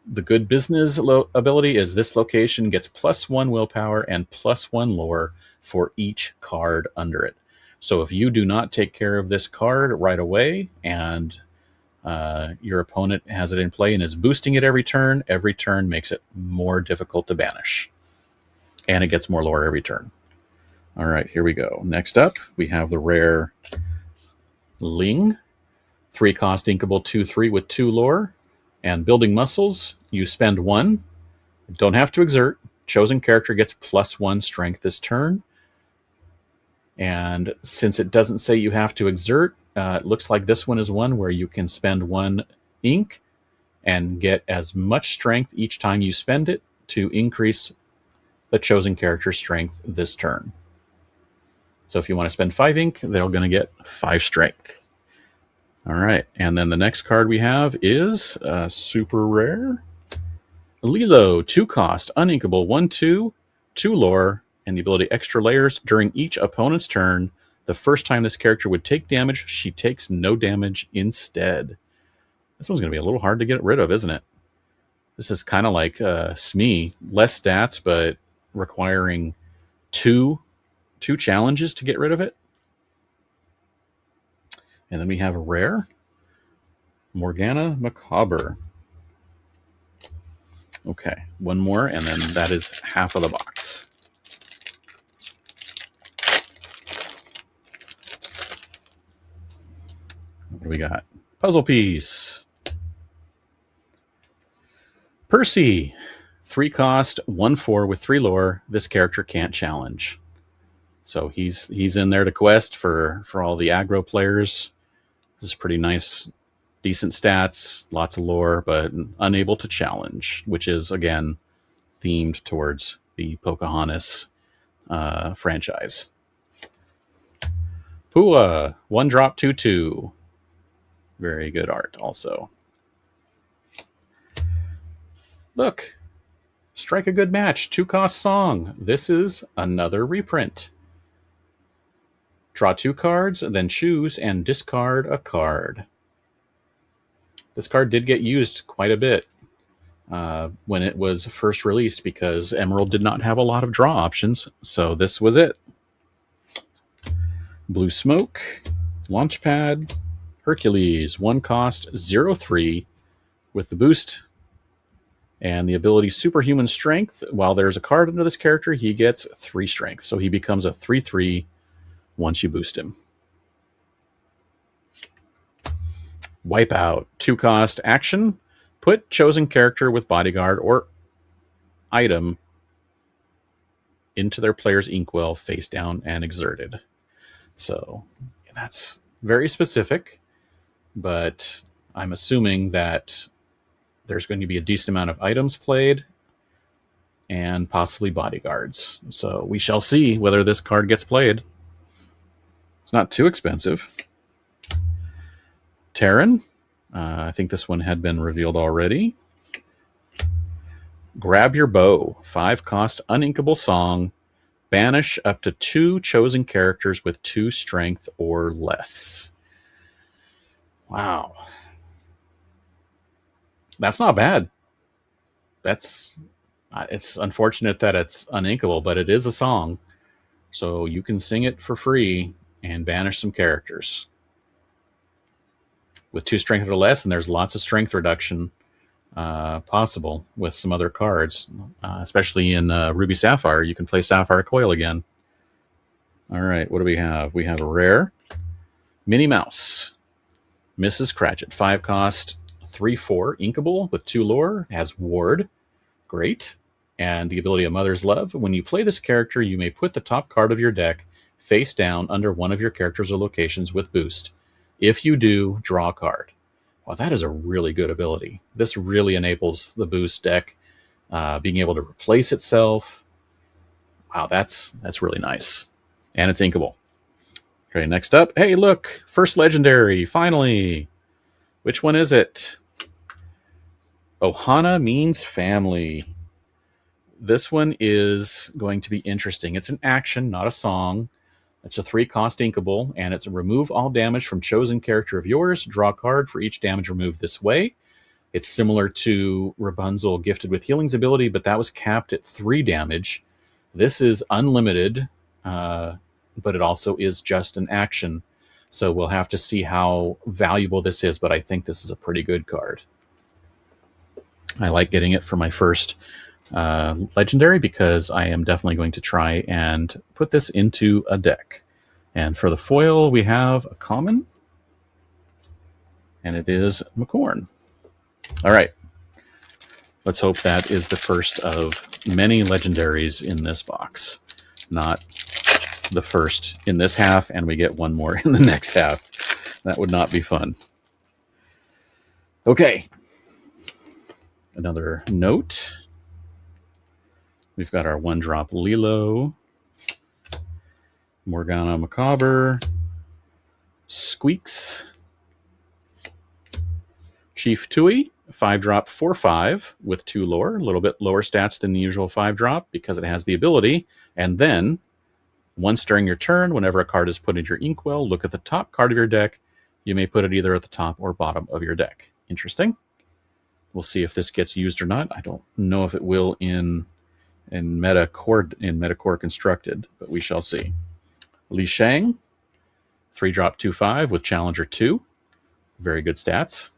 The good business ability is this location gets +1 willpower and +1 lore for each card under it. So if you do not take care of this card right away and your opponent has it in play and is boosting it every turn makes it more difficult to banish. And it gets more lore every turn. All right, here we go. Next up, we have the rare Ling. 3 cost inkable 2/3 with 2 lore. And building muscles, you spend 1. Don't have to exert. Chosen character gets +1 strength this turn. And since it doesn't say you have to exert, it looks like this one is one where you can spend 1 ink and get as much strength each time you spend it to increase the chosen character's strength this turn. So if you want to spend 5 ink, they're going to get 5 strength. All right, and then the next card we have is super rare. Lilo, 2 cost, uninkable, 1/2, 2 lore, and the ability extra layers during each opponent's turn. The first time this character would take damage, she takes no damage instead. This one's going to be a little hard to get rid of, isn't it? This is kind of like Smee, less stats, but requiring two challenges to get rid of it. And then we have a rare, Morgana Macabre. Okay, one more, and then that is half of the box. What do we got? Puzzle piece. Percy, 3 cost, 1/4 with 3 lore. This character can't challenge. So he's in there to quest for all the aggro players. This is pretty nice, decent stats, lots of lore, but unable to challenge, which is, again, themed towards the Pocahontas franchise. Pua, 1 drop, 2/2. Very good art also. Look, Strike a Good Match, 2 cost song. This is another reprint. Draw 2 cards, then choose and discard a card. This card did get used quite a bit when it was first released because Emerald did not have a lot of draw options, so this was it. Blue Smoke, Launchpad, Hercules, 1 cost, 0/3 with the boost and the ability Superhuman Strength. While there's a card under this character, he gets 3 strength, so he becomes a 3/3 once you boost him. Wipeout, 2 cost action. Put chosen character with bodyguard or item into their player's inkwell face down and exerted. So that's very specific, but I'm assuming that there's going to be a decent amount of items played and possibly bodyguards. So we shall see whether this card gets played. It's not too expensive. Terran. I think this one had been revealed already. Grab Your Bow. 5-cost uninkable song. Banish up to 2 chosen characters with 2 strength or less. Wow. That's not bad. It's unfortunate that it's uninkable, but it is a song. So you can sing it for free and banish some characters. With 2 strength or less, and there's lots of strength reduction possible with some other cards, especially in Ruby Sapphire. You can play Sapphire Coil again. All right, what do we have? We have a rare Minnie Mouse, Mrs. Cratchit, 5-cost, 3/4 inkable with 2 lore, has Ward, great, and the ability of Mother's Love. When you play this character, you may put the top card of your deck face down under one of your characters or locations with boost. If you do, draw a card. Well, that is a really good ability. This really enables the boost deck being able to replace itself. Wow, that's really nice. And it's inkable. Okay, next up. Hey, look, first legendary, finally. Which one is it? Ohana means family. This one is going to be interesting. It's an action, not a song. It's a 3-cost inkable, and it's a remove all damage from chosen character of yours. Draw a card for each damage removed this way. It's similar to Rapunzel gifted with Healing's ability, but that was capped at 3 damage. This is unlimited, but it also is just an action. So we'll have to see how valuable this is, but I think this is a pretty good card. I like getting it for my first legendary because I am definitely going to try and put this into a deck. And for the foil, we have a common, and it is McCorn. All right. Let's hope that is the first of many legendaries in this box, not the first in this half, and we get one more in the next half. That would not be fun. Okay. Another note. We've got our 1-drop Lilo, Morgana Macabre, Squeaks, Chief Tui, 5-drop 4/5 with 2 lore, a little bit lower stats than the usual 5-drop because it has the ability. And then, once during your turn, whenever a card is put into your inkwell, look at the top card of your deck. You may put it either at the top or bottom of your deck. Interesting. We'll see if this gets used or not. I don't know if it will in Metacore Constructed, but we shall see. Li Shang, 3-drop 2/5 with Challenger 2. Very good stats.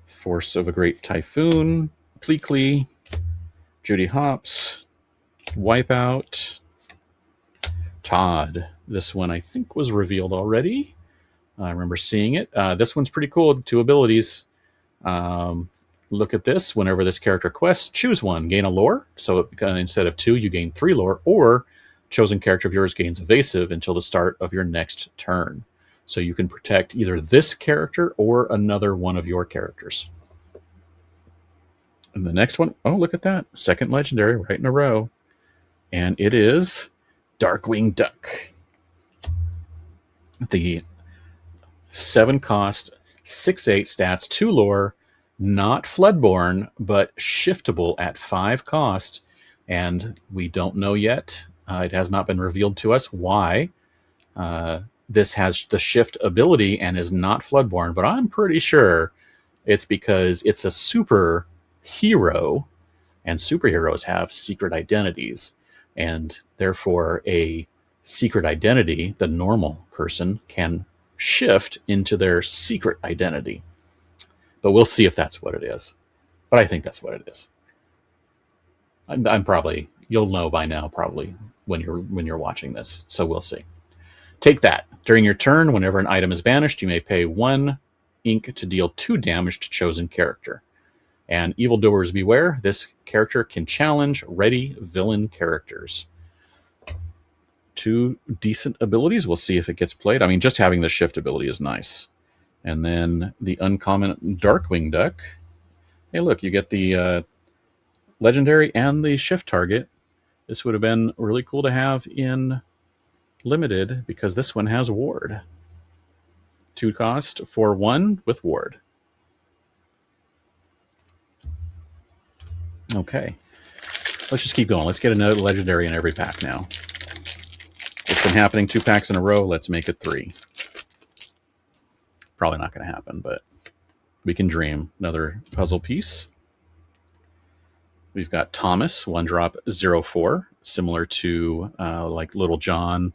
Force of a Great Typhoon, Pleakley, Judy Hopps, Wipeout, Todd. This one I think was revealed already. I remember seeing it. This one's pretty cool. 2 abilities. Look at this. Whenever this character quests, choose one. Gain a lore. So instead of 2, you gain 3 lore. Or chosen character of yours gains evasive until the start of your next turn. So you can protect either this character or another one of your characters. And the next one, oh, look at that. Second legendary right in a row. And it is Darkwing Duck. The 7-cost, 6/8 stats, 2 lore, not Floodborn, but shiftable at 5 cost. And we don't know yet. It has not been revealed to us why this has the shift ability and is not Floodborn, but I'm pretty sure it's because it's a super hero, and superheroes have secret identities, and therefore a secret identity, the normal person can shift into their secret identity. But we'll see if that's what it is. But I think that's what it is. I'm probably, you'll know by now probably when you're watching this. So we'll see. Take that. During your turn, whenever an item is banished, you may pay 1 ink to deal 2 damage to chosen character. And evildoers beware, this character can challenge ready villain characters. 2 decent abilities. We'll see if it gets played. I mean, just having the shift ability is nice. And then the uncommon Darkwing Duck. Hey, look, you get the legendary and the shift target. This would have been really cool to have in limited because this one has ward. 2 cost for 1 with ward. Okay. Let's just keep going. Let's get another legendary in every pack now. It's been happening 2 packs in a row. Let's make it 3. Probably not going to happen, but we can dream. Another puzzle piece. We've got Thomas, 1-drop 0/4, similar to like Little John,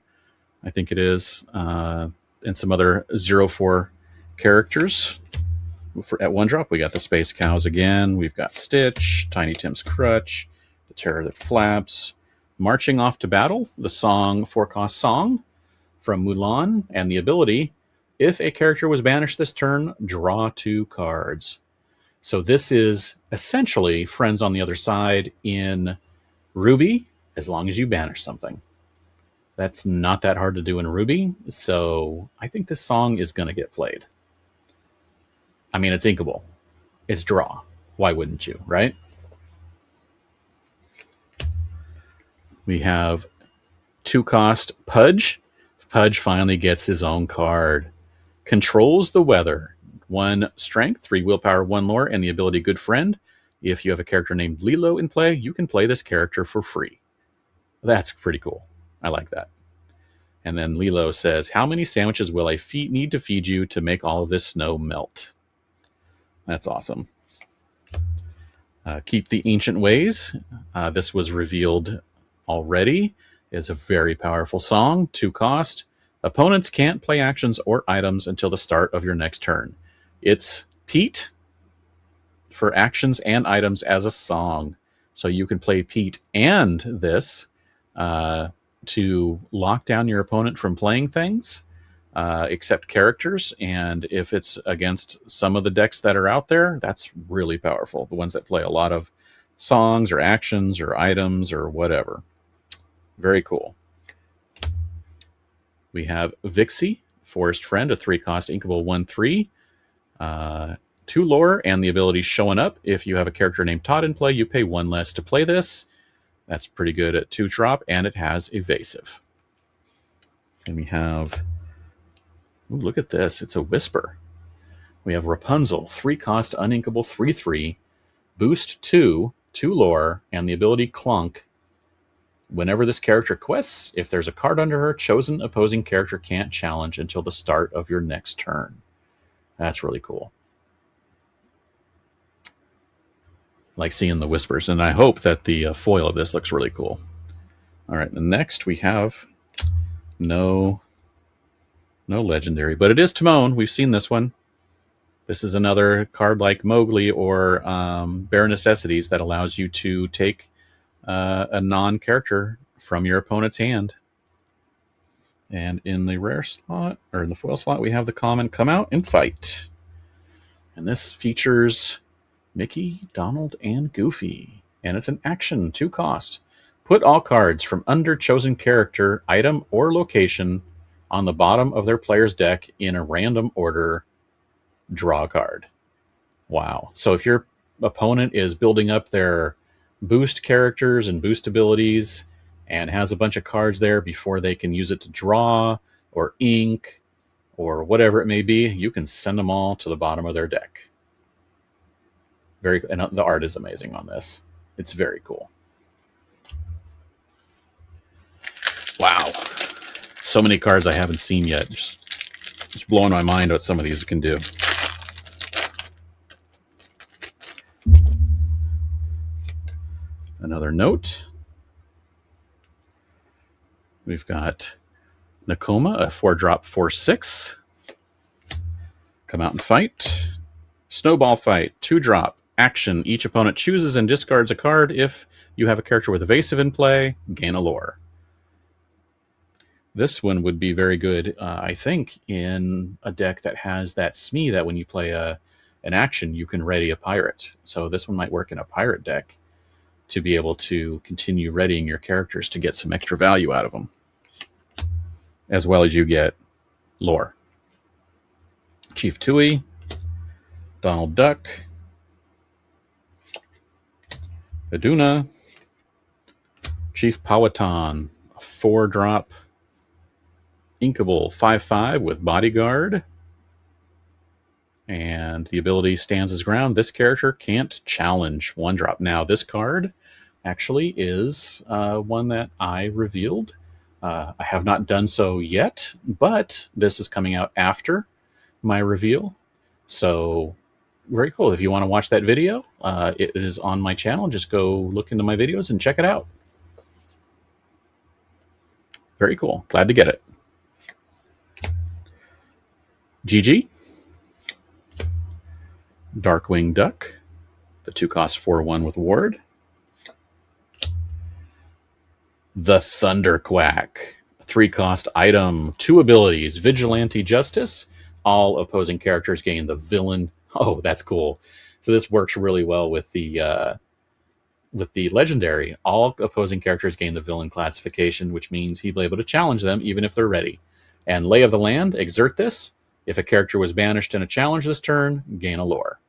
I think it is, and some other 0/4 characters. At 1-drop, we got the Space Cows again. We've got Stitch, Tiny Tim's Crutch, the Terror That Flaps, Marching Off to Battle, the song 4-cost song from Mulan, and the ability, if a character was banished this turn, draw 2 cards. So this is essentially Friends on the Other Side in Ruby, as long as you banish something. That's not that hard to do in Ruby, so I think this song is going to get played. I mean, it's inkable. It's draw. Why wouldn't you, right? We have 2-cost Pudge. Pudge finally gets his own card. Controls the weather. 1 strength, 3 willpower, 1 lore, and the ability Good Friend. If you have a character named Lilo in play, you can play this character for free. That's pretty cool. I like that. And then Lilo says, how many sandwiches will I need to feed you to make all of this snow melt? That's awesome. Keep the Ancient Ways. This was revealed already. It's a very powerful song. 2 cost. Opponents can't play actions or items until the start of your next turn. It's Pete for actions and items as a song. So you can play Pete and this to lock down your opponent from playing things, except characters. And if it's against some of the decks that are out there, that's really powerful. The ones that play a lot of songs or actions or items or whatever. Very cool. We have Vixie, Forest Friend, a 3-cost inkable 1/3. 2 lore and the ability Showing Up. If you have a character named Todd in play, you pay 1 less to play this. That's pretty good at 2-drop, and it has Evasive. And we have... Ooh, look at this. It's a Whisper. We have Rapunzel, 3-cost uninkable 3/3. Boost 2, 2 lore, and the ability Clunk. Whenever this character quests, if there's a card under her, chosen opposing character can't challenge until the start of your next turn. That's really cool. Like seeing the whispers, and I hope that the foil of this looks really cool. All right, and next we have no legendary, but it is Timon. We've seen this one. This is another card like Mowgli or Bare Necessities that allows you to take a non-character from your opponent's hand. And in the rare slot, or in the foil slot, we have the common Come Out and Fight. And this features Mickey, Donald, and Goofy. And it's an action, 2-cost. Put all cards from under chosen character, item, or location on the bottom of their player's deck in a random order. Draw a card. Wow. So if your opponent is building up their boost characters and boost abilities and has a bunch of cards there before they can use it to draw or ink or whatever it may be, you can send them all to the bottom of their deck. And the art is amazing on this. It's very cool. Wow. So many cards I haven't seen yet. Just blowing my mind what some of these can do. Another note. We've got Nakoma, a 4-drop 4/6. Come Out and Fight. Snowball Fight, 2-drop. Action. Each opponent chooses and discards a card. If you have a character with Evasive in play, gain a lore. This one would be very good, I think, in a deck that has that Smee that when you play a an action, you can ready a pirate. So this one might work in a pirate deck to be able to continue readying your characters to get some extra value out of them, as well as you get lore. Chief Tui, Donald Duck, Aduna, Chief Powhatan, a 4-drop inkable 5/5 with Bodyguard. And the ability stands his ground. This character can't challenge 1-drop. Now, this card actually is one that I revealed. I have not done so yet, but this is coming out after my reveal. So, very cool. If you want to watch that video, it is on my channel. Just go look into my videos and check it out. Very cool. Glad to get it. GG. Darkwing Duck. The 2 cost 4/1 with Ward. The Thunderquack. 3 cost item. 2 abilities. Vigilante Justice. All opposing characters gain the villain. Oh, that's cool. So this works really well with the legendary. All opposing characters gain the villain classification, which means he'll be able to challenge them even if they're ready. And Lay of the Land, exert this. If a character was banished in a challenge this turn, gain a lore.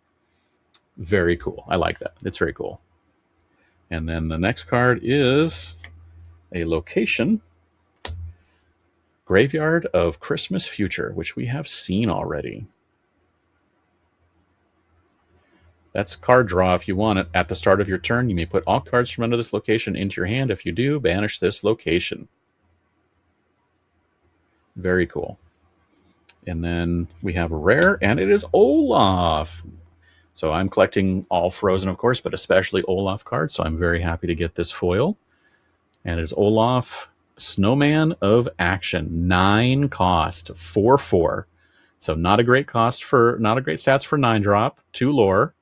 Very cool. I like that. It's very cool. And then the next card is a location. Graveyard of Christmas Future, which we have seen already. That's card draw if you want it. At the start of your turn, you may put all cards from under this location into your hand. If you do, banish this location. Very cool. And then we have a rare, and it is Olaf. So I'm collecting all Frozen, of course, but especially Olaf cards. So I'm very happy to get this foil. And it is Olaf, Snowman of Action. 9 cost, 4/4. So not a great stats for 9-drop. 2 lore.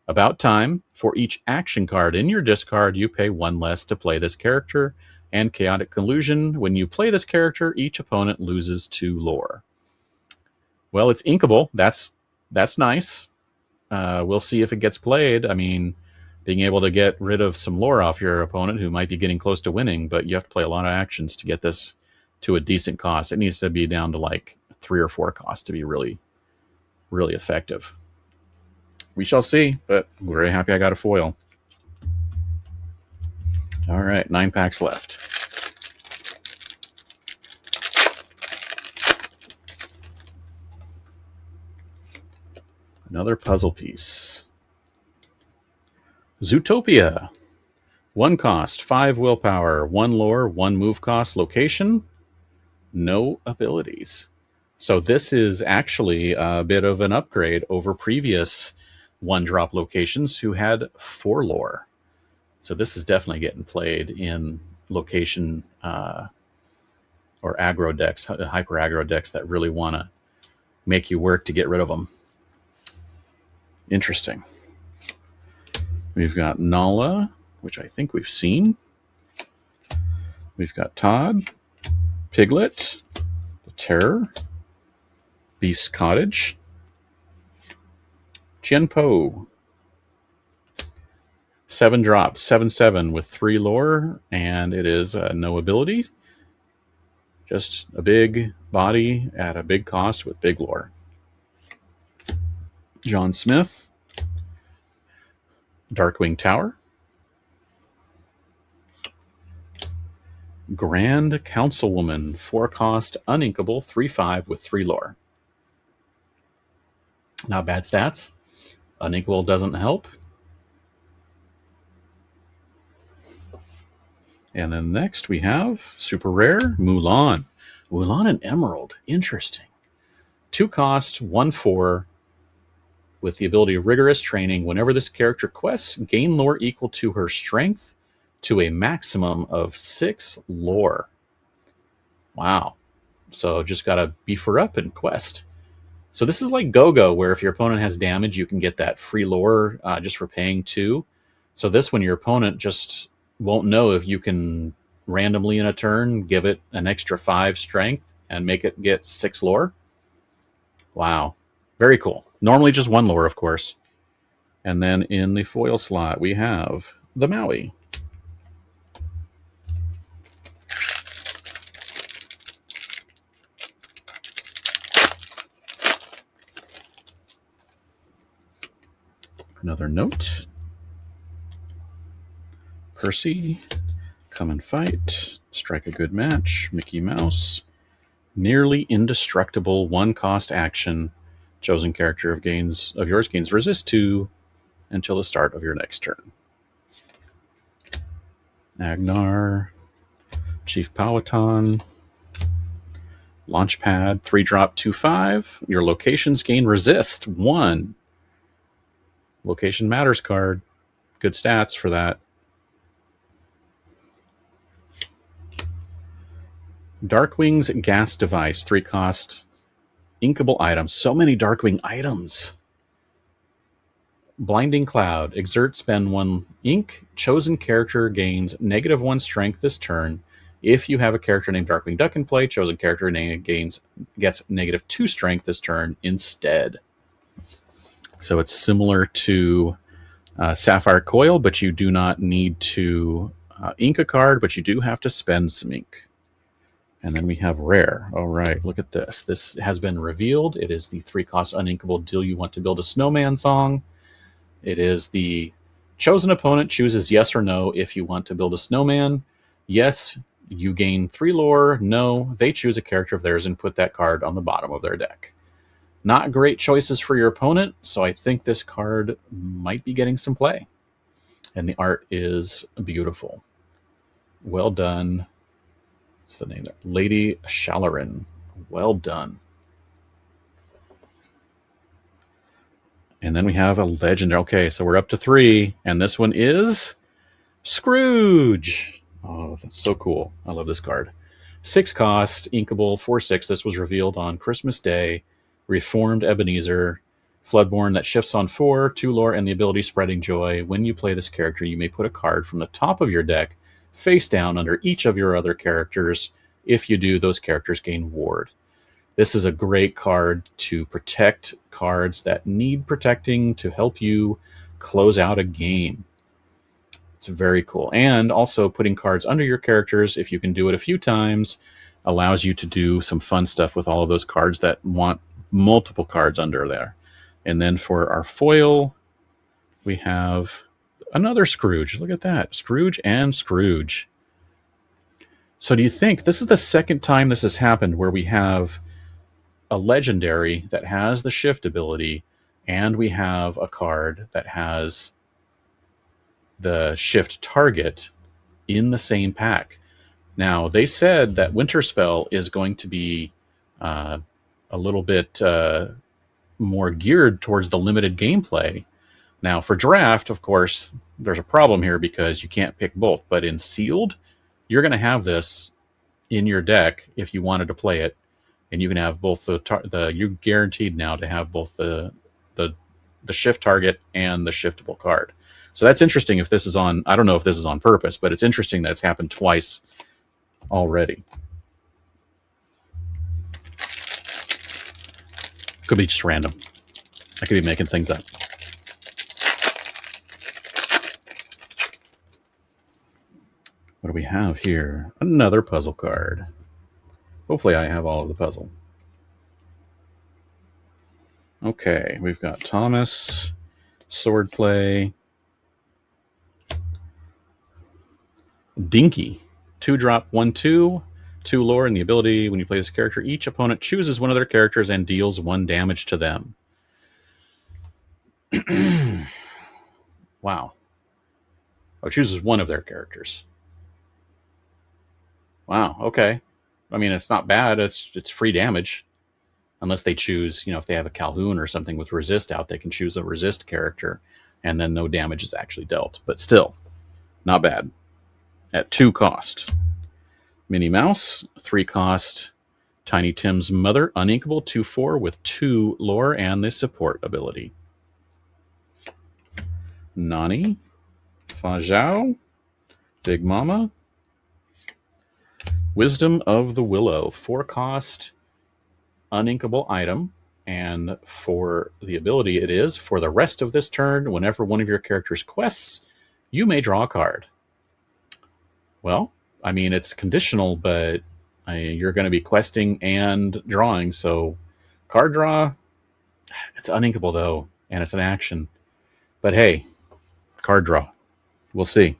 About time. For each action card in your discard, you pay 1 less to play this character. And Chaotic Collusion. When you play this character, each opponent loses 2 lore. Well, it's inkable. That's nice. We'll see if it gets played. I mean, being able to get rid of some lore off your opponent who might be getting close to winning, but you have to play a lot of actions to get this to a decent cost. It needs to be down to like 3 or 4 costs to be really, really effective. We shall see, but I'm very happy I got a foil. All right, 9 packs left. Another puzzle piece. Zootopia. 1 cost, 5 willpower, 1 lore, 1 move cost, location, no abilities. So this is actually a bit of an upgrade over previous 1-drop locations who had 4 lore. So this is definitely getting played in location or aggro decks, hyper aggro decks that really want to make you work to get rid of them. Interesting. We've got Nala, which I think we've seen. We've got Todd, Piglet, the Terror, Beast Cottage, Jianpo. 7 drops, 7/7 with 3 lore, and it is no ability. Just a big body at a big cost with big lore. John Smith, Darkwing Tower, Grand Councilwoman, 4 cost, uninkable, 3/5 with 3 lore. Not bad stats. Uninkable doesn't help. And then next we have super rare Mulan. Mulan and Emerald. Interesting. 2 cost, 1/4 with the ability of rigorous training. Whenever this character quests, gain lore equal to her strength to a maximum of 6 lore. Wow. So just got to beef her up and quest. So this is like Go-Go, where if your opponent has damage, you can get that free lore just for paying 2. So this one, your opponent just won't know if you can randomly in a turn give it an extra 5 strength and make it get 6 lore. Wow. Very cool. Normally just one lore, of course. And then in the foil slot, we have the Maui. Another note. Percy, come and fight. Strike a good match. Mickey Mouse. Nearly indestructible one-cost action. Chosen character of yours gains resist 2 until the start of your next turn. Agnar. Chief Powhatan. Launchpad. 3-drop 2/5. Your locations gain resist 1. Location matters card. Good stats for that. Darkwing's gas device, 3-cost inkable items. So many Darkwing items. Blinding Cloud, exert, spend 1 ink. Chosen character gains -1 strength this turn. If you have a character named Darkwing Duck in play, chosen character gets -2 strength this turn instead. So it's similar to Sapphire Coil, but you do not need to ink a card, but you do have to spend some ink. And then we have Rare. All right, look at this. This has been revealed. It is the 3-cost uninkable Do You Want to Build a Snowman song. It is the chosen opponent chooses yes or no if you want to build a snowman. Yes, you gain 3 lore. No, they choose a character of theirs and put that card on the bottom of their deck. Not great choices for your opponent, so I think this card might be getting some play. And the art is beautiful. Well done. What's the name there? Lady Shalarin. Well done. And then we have a legendary. Okay, so we're up to 3, and this one is Scrooge. Oh, that's so cool. I love this card. 6-cost, inkable, 4/6. This was revealed on Christmas Day. Reformed Ebenezer. Floodborn that shifts on 4, 2 lore, and the ability Spreading Joy. When you play this character, you may put a card from the top of your deck face down under each of your other characters. If you do, those characters gain ward. This is a great card to protect cards that need protecting to help you close out a game. It's very cool. And also putting cards under your characters, if you can do it a few times, allows you to do some fun stuff with all of those cards that want multiple cards under there. And then for our foil, we have another Scrooge. Look at that. Scrooge and Scrooge. So do you think this is the second time this has happened where we have a legendary that has the shift ability and we have a card that has the shift target in the same pack? Now, they said that Winterspell is going to be a little bit more geared towards the limited gameplay. Now, for draft, of course, there's a problem here because you can't pick both. But in sealed, you're going to have this in your deck if you wanted to play it, and you can have both you're guaranteed now to have both the shift target and the shiftable card. So that's interesting. If this is on, I don't know if this is on purpose, but it's interesting that it's happened twice already. Could be just random. I could be making things up. What do we have here? Another puzzle card. Hopefully I have all of the puzzle. Okay, we've got Thomas, Swordplay, Dinky, 2-drop 1/2, 2 lore, and the ability when you play this character, each opponent chooses one of their characters and deals 1 damage to them. Wow. Oh, chooses one of their characters. Wow, okay. I mean, it's not bad. It's free damage. Unless they choose, if they have a Calhoun or something with resist out, they can choose a resist character, and then no damage is actually dealt. But still, not bad. At 2 cost. Minnie Mouse, 3 cost. Tiny Tim's Mother, uninkable, 2/4 with 2 lore and the support ability. Nani, Fa Zhao, Big Mama, Wisdom of the Willow, 4 cost, uninkable item, And for the ability, it is for the rest of this turn, whenever one of your character's quests, you may draw a card. Well, I mean, it's conditional, but you're going to be questing and drawing, so card draw, it's uninkable though, and it's an action. But hey, card draw. We'll see.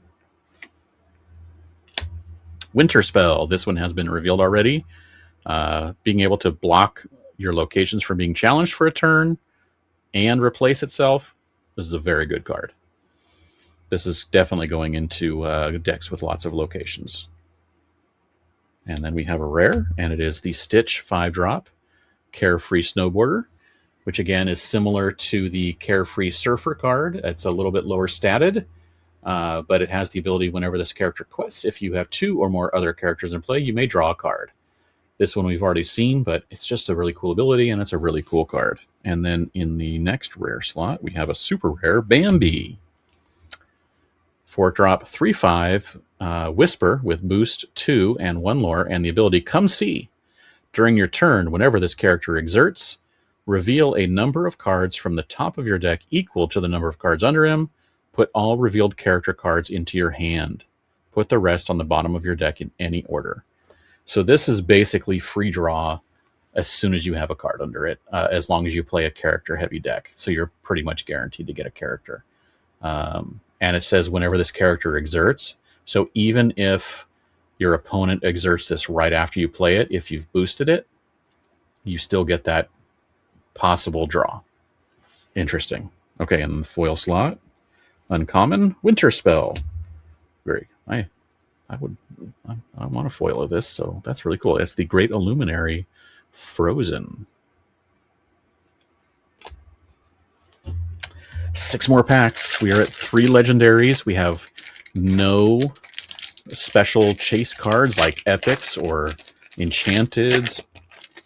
Winterspell. This one has been revealed already. Being able to block your locations from being challenged for a turn and replace itself. This is a very good card. This is definitely going into decks with lots of locations. And then we have a rare, and it is the Stitch 5-drop Carefree Snowboarder, which again is similar to the Carefree Surfer card. It's a little bit lower statted, but it has the ability whenever this character quests, if you have 2 or more other characters in play, you may draw a card. This one we've already seen, but it's just a really cool ability, and it's a really cool card. And then in the next rare slot, we have a super rare Bambi. 4-drop, 3/5, Whisper with boost 2 and 1 lore, and the ability Come See. During your turn, whenever this character exerts, reveal a number of cards from the top of your deck equal to the number of cards under him. Put all revealed character cards into your hand. Put the rest on the bottom of your deck in any order. So this is basically free draw as soon as you have a card under it, as long as you play a character-heavy deck. So you're pretty much guaranteed to get a character. And it says whenever this character exerts. So even if your opponent exerts this right after you play it, if you've boosted it, you still get that possible draw. Interesting. Okay, and the foil slot, uncommon Winterspell. I want a foil of this, so that's really cool. It's the Great Illuminary Frozen. 6 more packs. We are at 3 legendaries. We have no special chase cards like epics or enchanteds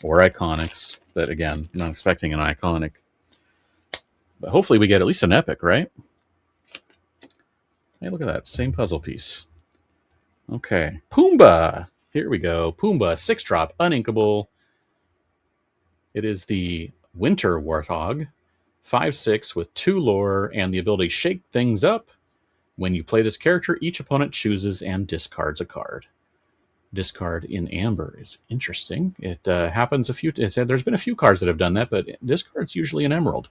or iconics. But again, not expecting an iconic. But hopefully we get at least an epic, right? Hey, look at that. Same puzzle piece. Okay. Pumbaa. Here we go. Pumbaa, 6-drop, uninkable. It is the Winter Warthog. 5/6 with 2 lore and the ability Shake Things Up. When you play this character, each opponent chooses and discards a card. Discard in amber is interesting. It happens a few. There's been a few cards that have done that, but discard's usually an emerald.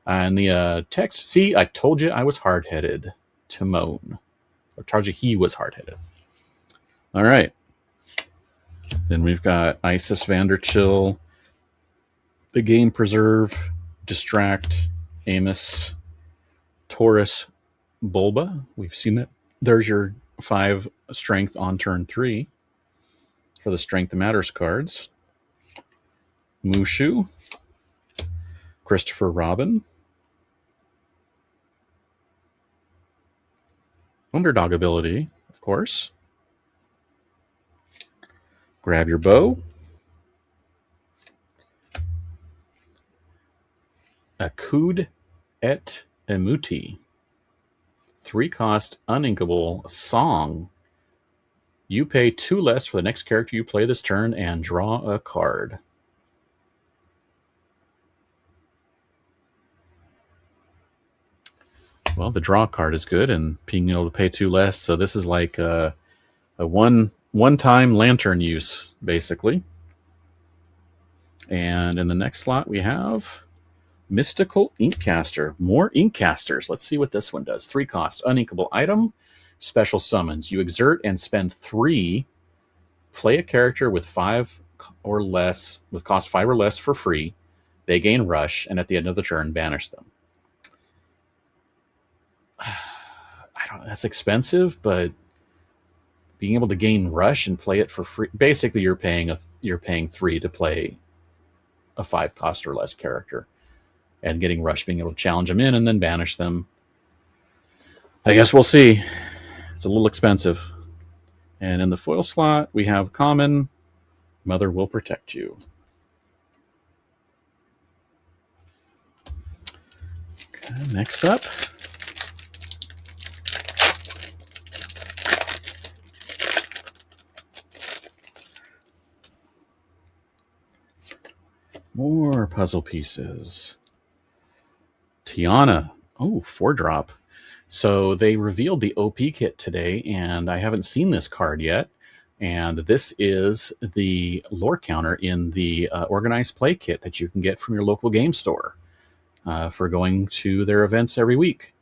And the text, see, I told you I was hard-headed. Timon. Or told you he was hard-headed. All right. Then we've got Isis Vanderchill, the Game Preserve, Distract, Amos, Taurus, Bulba. We've seen that. There's your 5 strength on turn 3 for the Strength Matters cards. Mushu, Christopher Robin, Underdog ability, of course. Grab your bow. Akud et Emuti. 3-cost, uninkable song. You pay 2 less for the next character you play this turn and draw a card. Well, the draw card is good, and being able to pay 2 less. So this is like a one-time lantern use, basically. And in the next slot, we have Mystical Inkcaster. More Inkcasters. Let's see what this one does. 3-cost, uninkable item. Special summons. You exert and spend 3. Play a character with 5 or less, with cost 5 or less for free. They gain rush, and at the end of the turn, banish them. I don't know, that's expensive, but being able to gain rush and play it for free, basically you're paying 3 to play a 5-cost or less character, and getting rush, being able to challenge them in and then banish them. I guess we'll see. It's a little expensive. And in the foil slot, we have common, Mother Will Protect You. Okay, next up, More puzzle pieces. Tiana. Oh, 4-drop. So they revealed the OP kit today, and I haven't seen this card yet. And this is the lore counter in the organized play kit that you can get from your local game store for going to their events every week.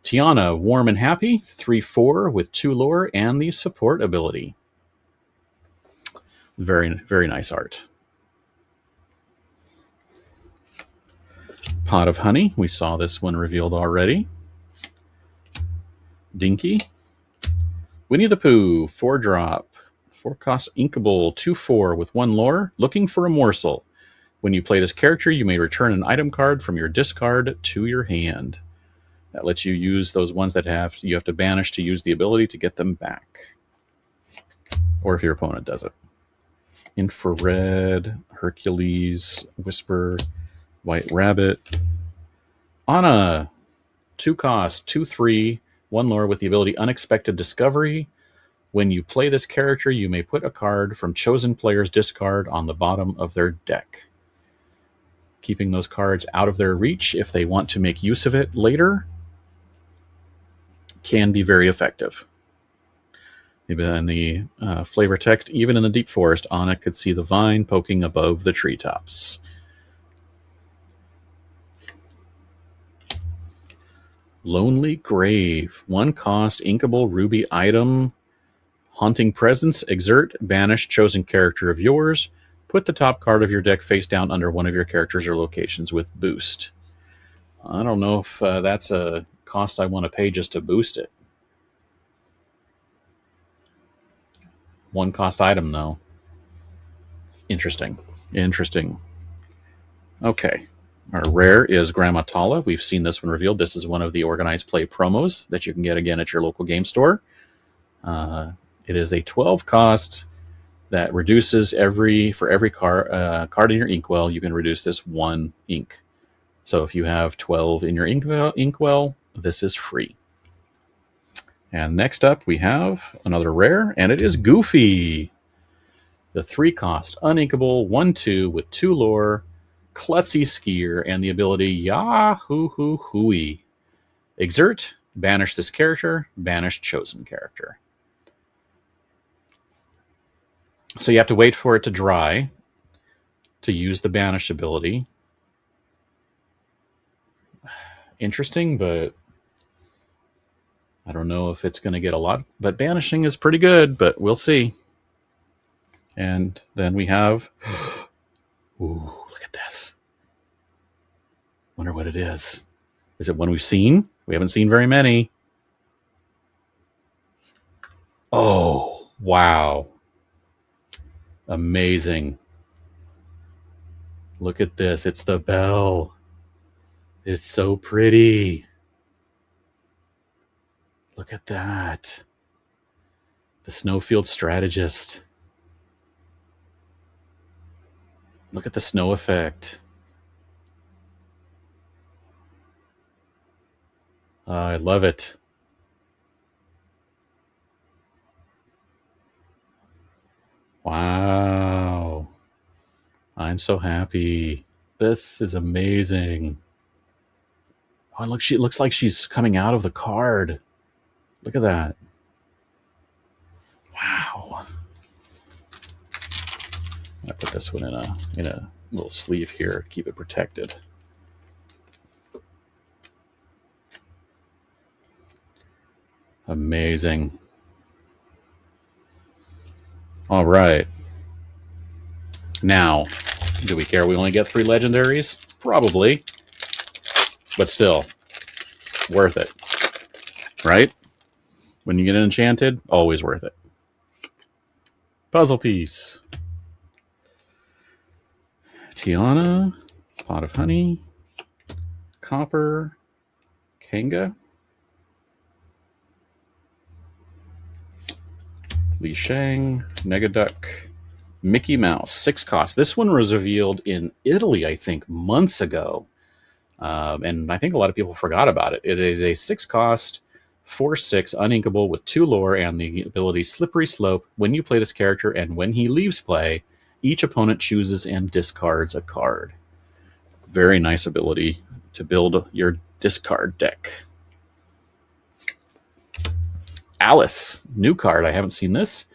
Tiana, warm and happy, 3/4 with 2 lore and the support ability. Very, very nice art. Pot of Honey, we saw this one revealed already. Dinky. Winnie the Pooh, 4-drop. 4-cost inkable, 2/4 with 1 lore, looking for a morsel. When you play this character, you may return an item card from your discard to your hand. That lets you use those ones that you have to banish to use the ability to get them back. Or if your opponent does it. Infrared, Hercules, Whisper, White Rabbit. Anna, 2-cost, 2/3, 1 lore with the ability Unexpected Discovery. When you play this character, you may put a card from chosen player's discard on the bottom of their deck. Keeping those cards out of their reach if they want to make use of it later can be very effective. In the flavor text, even in the deep forest, Anna could see the vine poking above the treetops. Lonely Grave, 1-cost inkable ruby item. Haunting Presence, exert, banish chosen character of yours. Put the top card of your deck face down under one of your characters or locations with boost. I don't know if that's a cost I want to pay just to boost it. 1-cost item, though. Interesting. Okay. Our rare is Grandma Tala. We've seen this one revealed. This is one of the organized play promos that you can get again at your local game store. It is a 12-cost that reduces for every card in your inkwell, you can reduce this 1 ink. So if you have 12 in your inkwell, this is free. And next up, we have another rare, and it is Goofy. The 3-cost, uninkable, 1/2 with 2 lore, klutzy skier, and the ability Yahoo Hoo Hooey. Exert, banish this character, banish chosen character. So you have to wait for it to dry to use the banish ability. Interesting, but I don't know if it's going to get a lot. But banishing is pretty good, but we'll see. And then we have... Ooh, look at this. Wonder what it is. Is it one we've seen? We haven't seen very many. Oh, wow. Amazing. Look at this. It's the bell. It's so pretty. Look at that. The Snowfield Strategist. Look at the snow effect. I love it. Wow. I'm so happy. This is amazing. Oh, look, she looks like she's coming out of the card. Look at that. Wow. I put this one in a little sleeve here to keep it protected. Amazing. All right. Now, do we care we only get 3 legendaries? Probably. But still, worth it. Right? When you get an Enchanted, always worth it. Puzzle piece. Tiana, Pot of Honey, Copper, Kanga, Li Shang, Negaduck, Mickey Mouse, 6-cost. This one was revealed in Italy, I think, months ago. And I think a lot of people forgot about it. It is a 6-cost, 4/6, uninkable with 2 lore and the ability Slippery Slope when you play this character and when he leaves play, Each opponent chooses and discards a card. Very nice ability to build your discard deck. Alice, new card. I haven't seen this.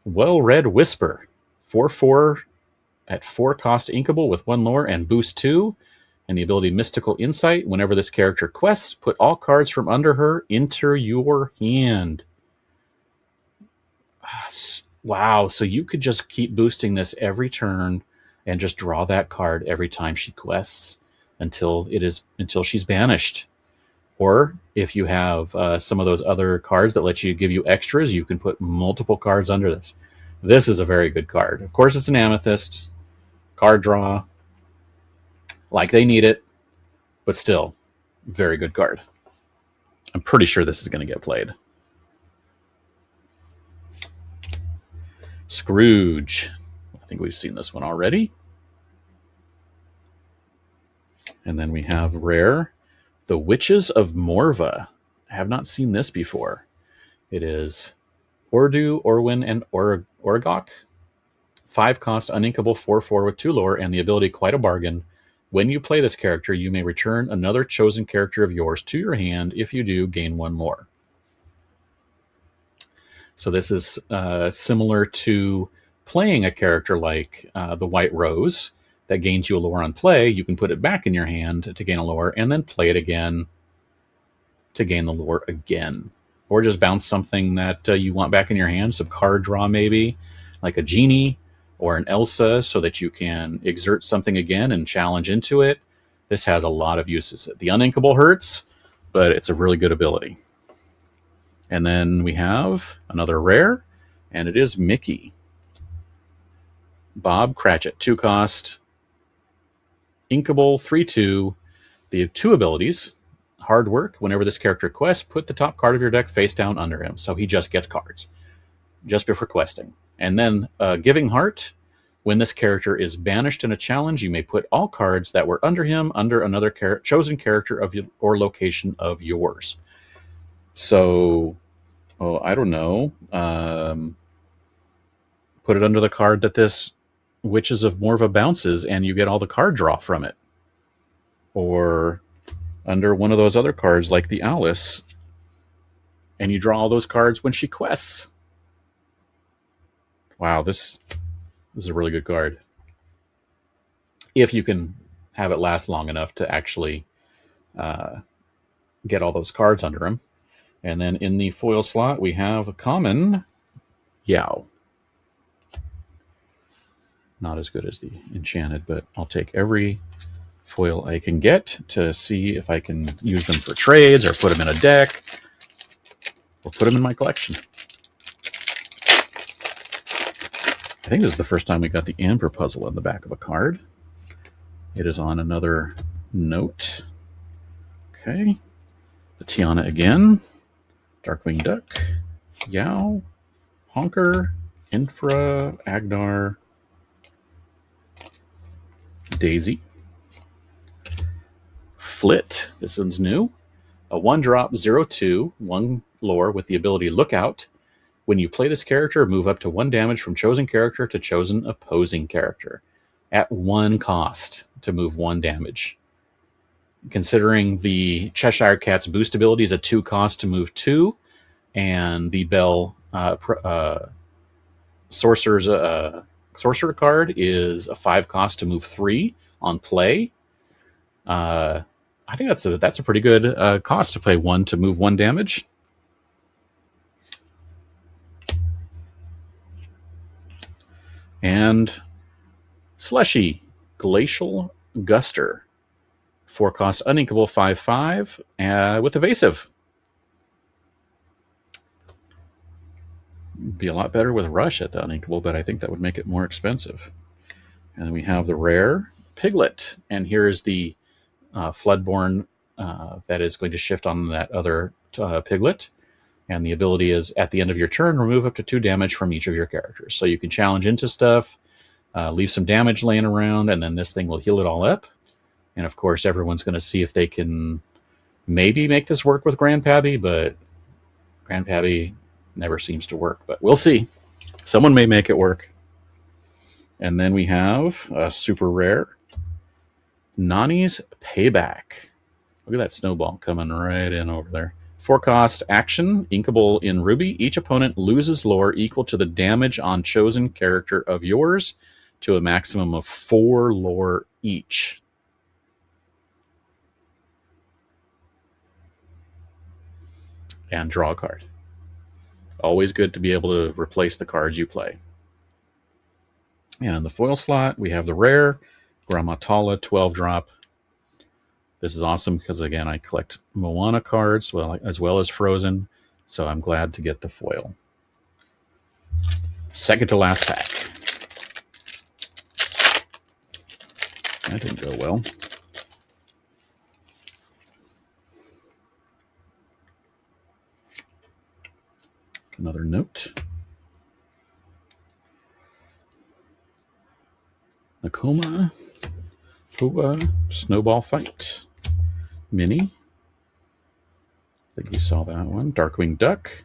Well-Read Whisper. 4/4 at 4 cost inkable with 1 lore and boost 2. And the ability Mystical Insight. Whenever this character quests, put all cards from under her into your hand. Wow, so you could just keep boosting this every turn and just draw that card every time she quests until she's banished. Or if you have some of those other cards that let you give you extras, you can put multiple cards under this. This is a very good card. Of course, it's an Amethyst card draw, like they need it, but still, very good card. I'm pretty sure this is going to get played. Scrooge. I think we've seen this one already. And then we have rare, The Witches of Morva. I have not seen this before. It is Ordu, Orwin, and Orgok. 5 cost, uninkable, 4/4 with 2 lore, and the ability Quite a Bargain. When you play this character, you may return another chosen character of yours to your hand. If you do, gain 1 lore. So this is similar to playing a character like the White Rose that gains you a lore on play. You can put it back in your hand to gain a lore and then play it again to gain the lore again. Or just bounce something that you want back in your hand, some card draw maybe, like a Genie or an Elsa, so that you can exert something again and challenge into it. This has a lot of uses. The uninkable hurts, but it's a really good ability. And then we have another rare, and it is Mickey. Bob Cratchit, 2 cost, inkable, 3/2. The 2 abilities, Hard Work. Whenever this character quests, put the top card of your deck face down under him. So he just gets cards, just before questing. And then Giving Heart. When this character is banished in a challenge, you may put all cards that were under him under another chosen character of or location of yours. So, I don't know. Put it under the card that this Witches of Morva bounces, and you get all the card draw from it. Or under one of those other cards, like the Alice, and you draw all those cards when she quests. Wow, this is a really good card. If you can have it last long enough to actually get all those cards under him. And then in the foil slot, we have a common Yao. Not as good as the Enchanted, but I'll take every foil I can get to see if I can use them for trades or put them in a deck or put them in my collection. I think this is the first time we got the Amber puzzle on the back of a card. It is on another note. Okay. The Tiana again. Darkwing Duck. Yao. Honker. Infra. Agnar. Daisy. Flit. This one's new. A 1-drop 0/2, 1 lore with the ability Lookout. When you play this character, move up to 1 damage from chosen character to chosen opposing character at 1 cost to move 1 damage. Considering the Cheshire Cat's boost ability is a 2 cost to move 2, and the Bell Sorcerer card is a 5 cost to move 3 on play. I think that's a pretty good cost to play 1 to move 1 damage. And Slushy, Glacial Guster. 4 cost, uninkable, 5/5 with evasive. Be a lot better with Rush at the uninkable, but I think that would make it more expensive. And then we have the rare Piglet. And here is the Floodborn that is going to shift on that other Piglet. And the ability is, at the end of your turn, remove up to 2 damage from each of your characters. So you can challenge into stuff, leave some damage laying around, and then this thing will heal it all up. And of course, everyone's going to see if they can maybe make this work with Grandpappy, but Grandpappy never seems to work. But we'll see. Someone may make it work. And then we have a super rare, Nani's Payback. Look at that snowball coming right in over there. 4-cost action, inkable in Ruby. Each opponent loses lore equal to the damage on chosen character of yours to a maximum of 4 lore each. And draw a card. Always good to be able to replace the cards you play. And in the foil slot, we have the rare Gramatala 12-drop. This is awesome because, again, I collect Moana cards as well as Frozen, so I'm glad to get the foil. Second to last pack. That didn't go well. Another note. Nakoma, Pua, Snowball Fight. Mini. I think you saw that one. Darkwing Duck.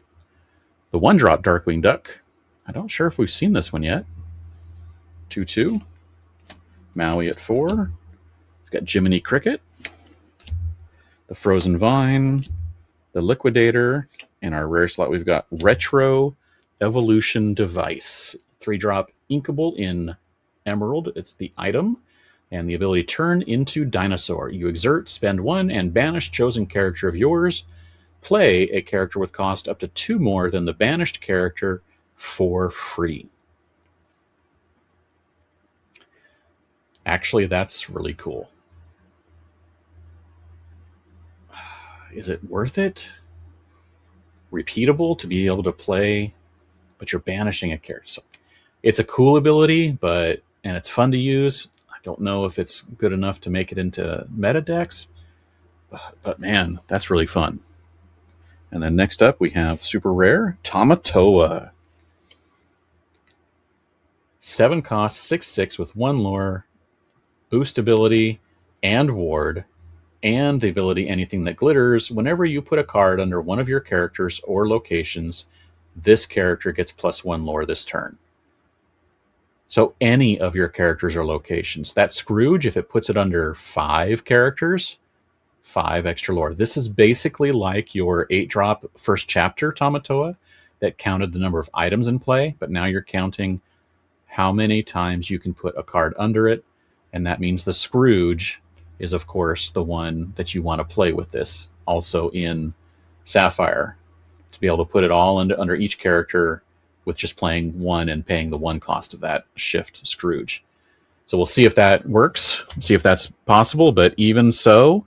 The 1-drop Darkwing Duck. I'm not sure if we've seen this one yet. 2/2. Maui at 4. We've got Jiminy Cricket. The Frozen Vine. The Liquidator. In our rare slot, we've got Retro Evolution Device. 3-drop inkable in Emerald. It's the item. And the ability turn into dinosaur. You exert, spend 1, and banish chosen character of yours. Play a character with cost up to 2 more than the banished character for free. Actually, that's really cool. Is it worth it? Repeatable to be able to play, but you're banishing a character. So it's a cool ability, and it's fun to use. I don't know if it's good enough to make it into meta decks, but man, that's really fun. And then next up, we have super rare Tamatoa. 7 cost, 6/6 with 1 lore, boost ability, and ward, and the ability anything that glitters. Whenever you put a card under one of your characters or locations, this character gets +1 lore this turn. So any of your characters or locations. That Scrooge, if it puts it under 5 characters, 5 extra lore. This is basically like your 8-drop first chapter Tamatoa that counted the number of items in play, but now you're counting how many times you can put a card under it, and that means the Scrooge is, of course, the one that you want to play with this. Also in Sapphire, to be able to put it all under each character with just playing 1 and paying the 1 cost of that shift Scrooge. So we'll see if that works, see if that's possible, but even so,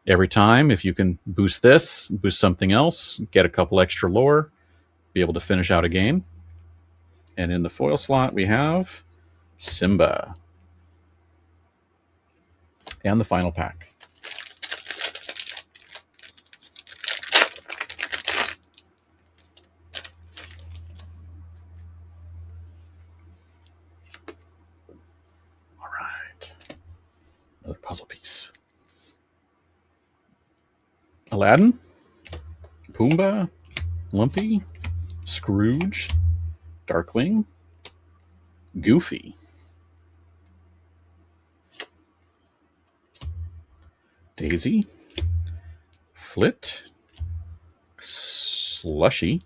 every time, if you can boost this, boost something else, get a couple extra lore, be able to finish out a game. And in the foil slot, we have Simba. And the final pack. All right. Another puzzle piece. Aladdin, Pumbaa, Lumpy, Scrooge, Darkwing, Goofy, Daisy, Flit, Slushy,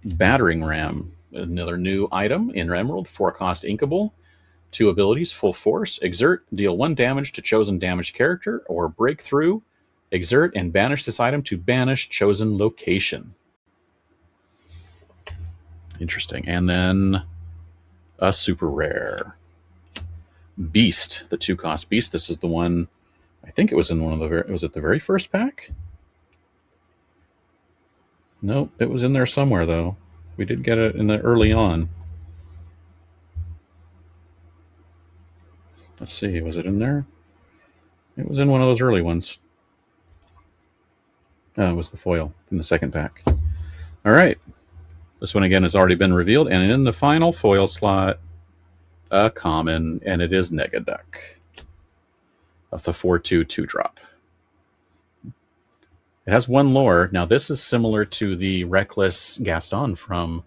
Battering Ram, another new item in Emerald, 4-cost inkable, 2 abilities, Full Force, exert, deal 1 damage to chosen damaged character, or Breakthrough, exert and banish this item to banish chosen location. Interesting. And then a super rare Beast, the 2-cost Beast. This is the one, I think it was in one of the was it the very first pack? Nope, it was in there somewhere though. We did get it in the early on. Let's see, was it in there? It was in one of those early ones. It was the foil in the second pack. All right. This one, again, has already been revealed. And in the final foil slot, a common, and it is Negaduck of the 4/2 2-drop. It has 1 lore. Now, this is similar to the Reckless Gaston from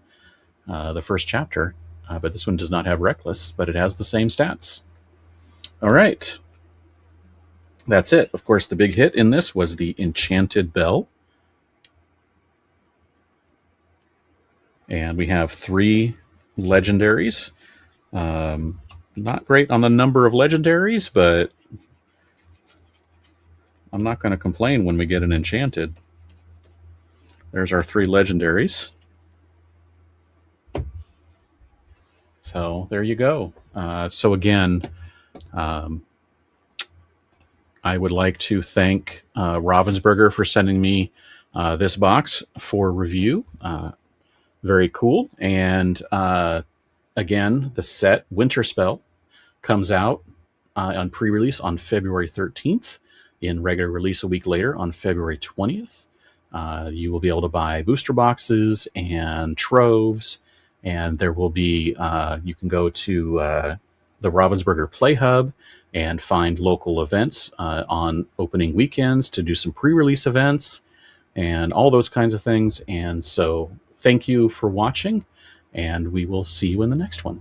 the first chapter. but this one does not have Reckless, but it has the same stats. All right. That's it. Of course, the big hit in this was the Enchanted Bell. And we have 3 legendaries. Not great on the number of legendaries, but I'm not going to complain when we get an Enchanted. There's our 3 legendaries. So there you go. So again, I would like to thank Ravensburger for sending me this box for review. Very cool. And again, the set Winterspell comes out on pre-release on February 13th, in regular release a week later on February 20th. You will be able to buy booster boxes and troves, and there will be, you can go to the Ravensburger Play Hub and find local events on opening weekends to do some pre-release events and all those kinds of things. And so thank you for watching, and we will see you in the next one.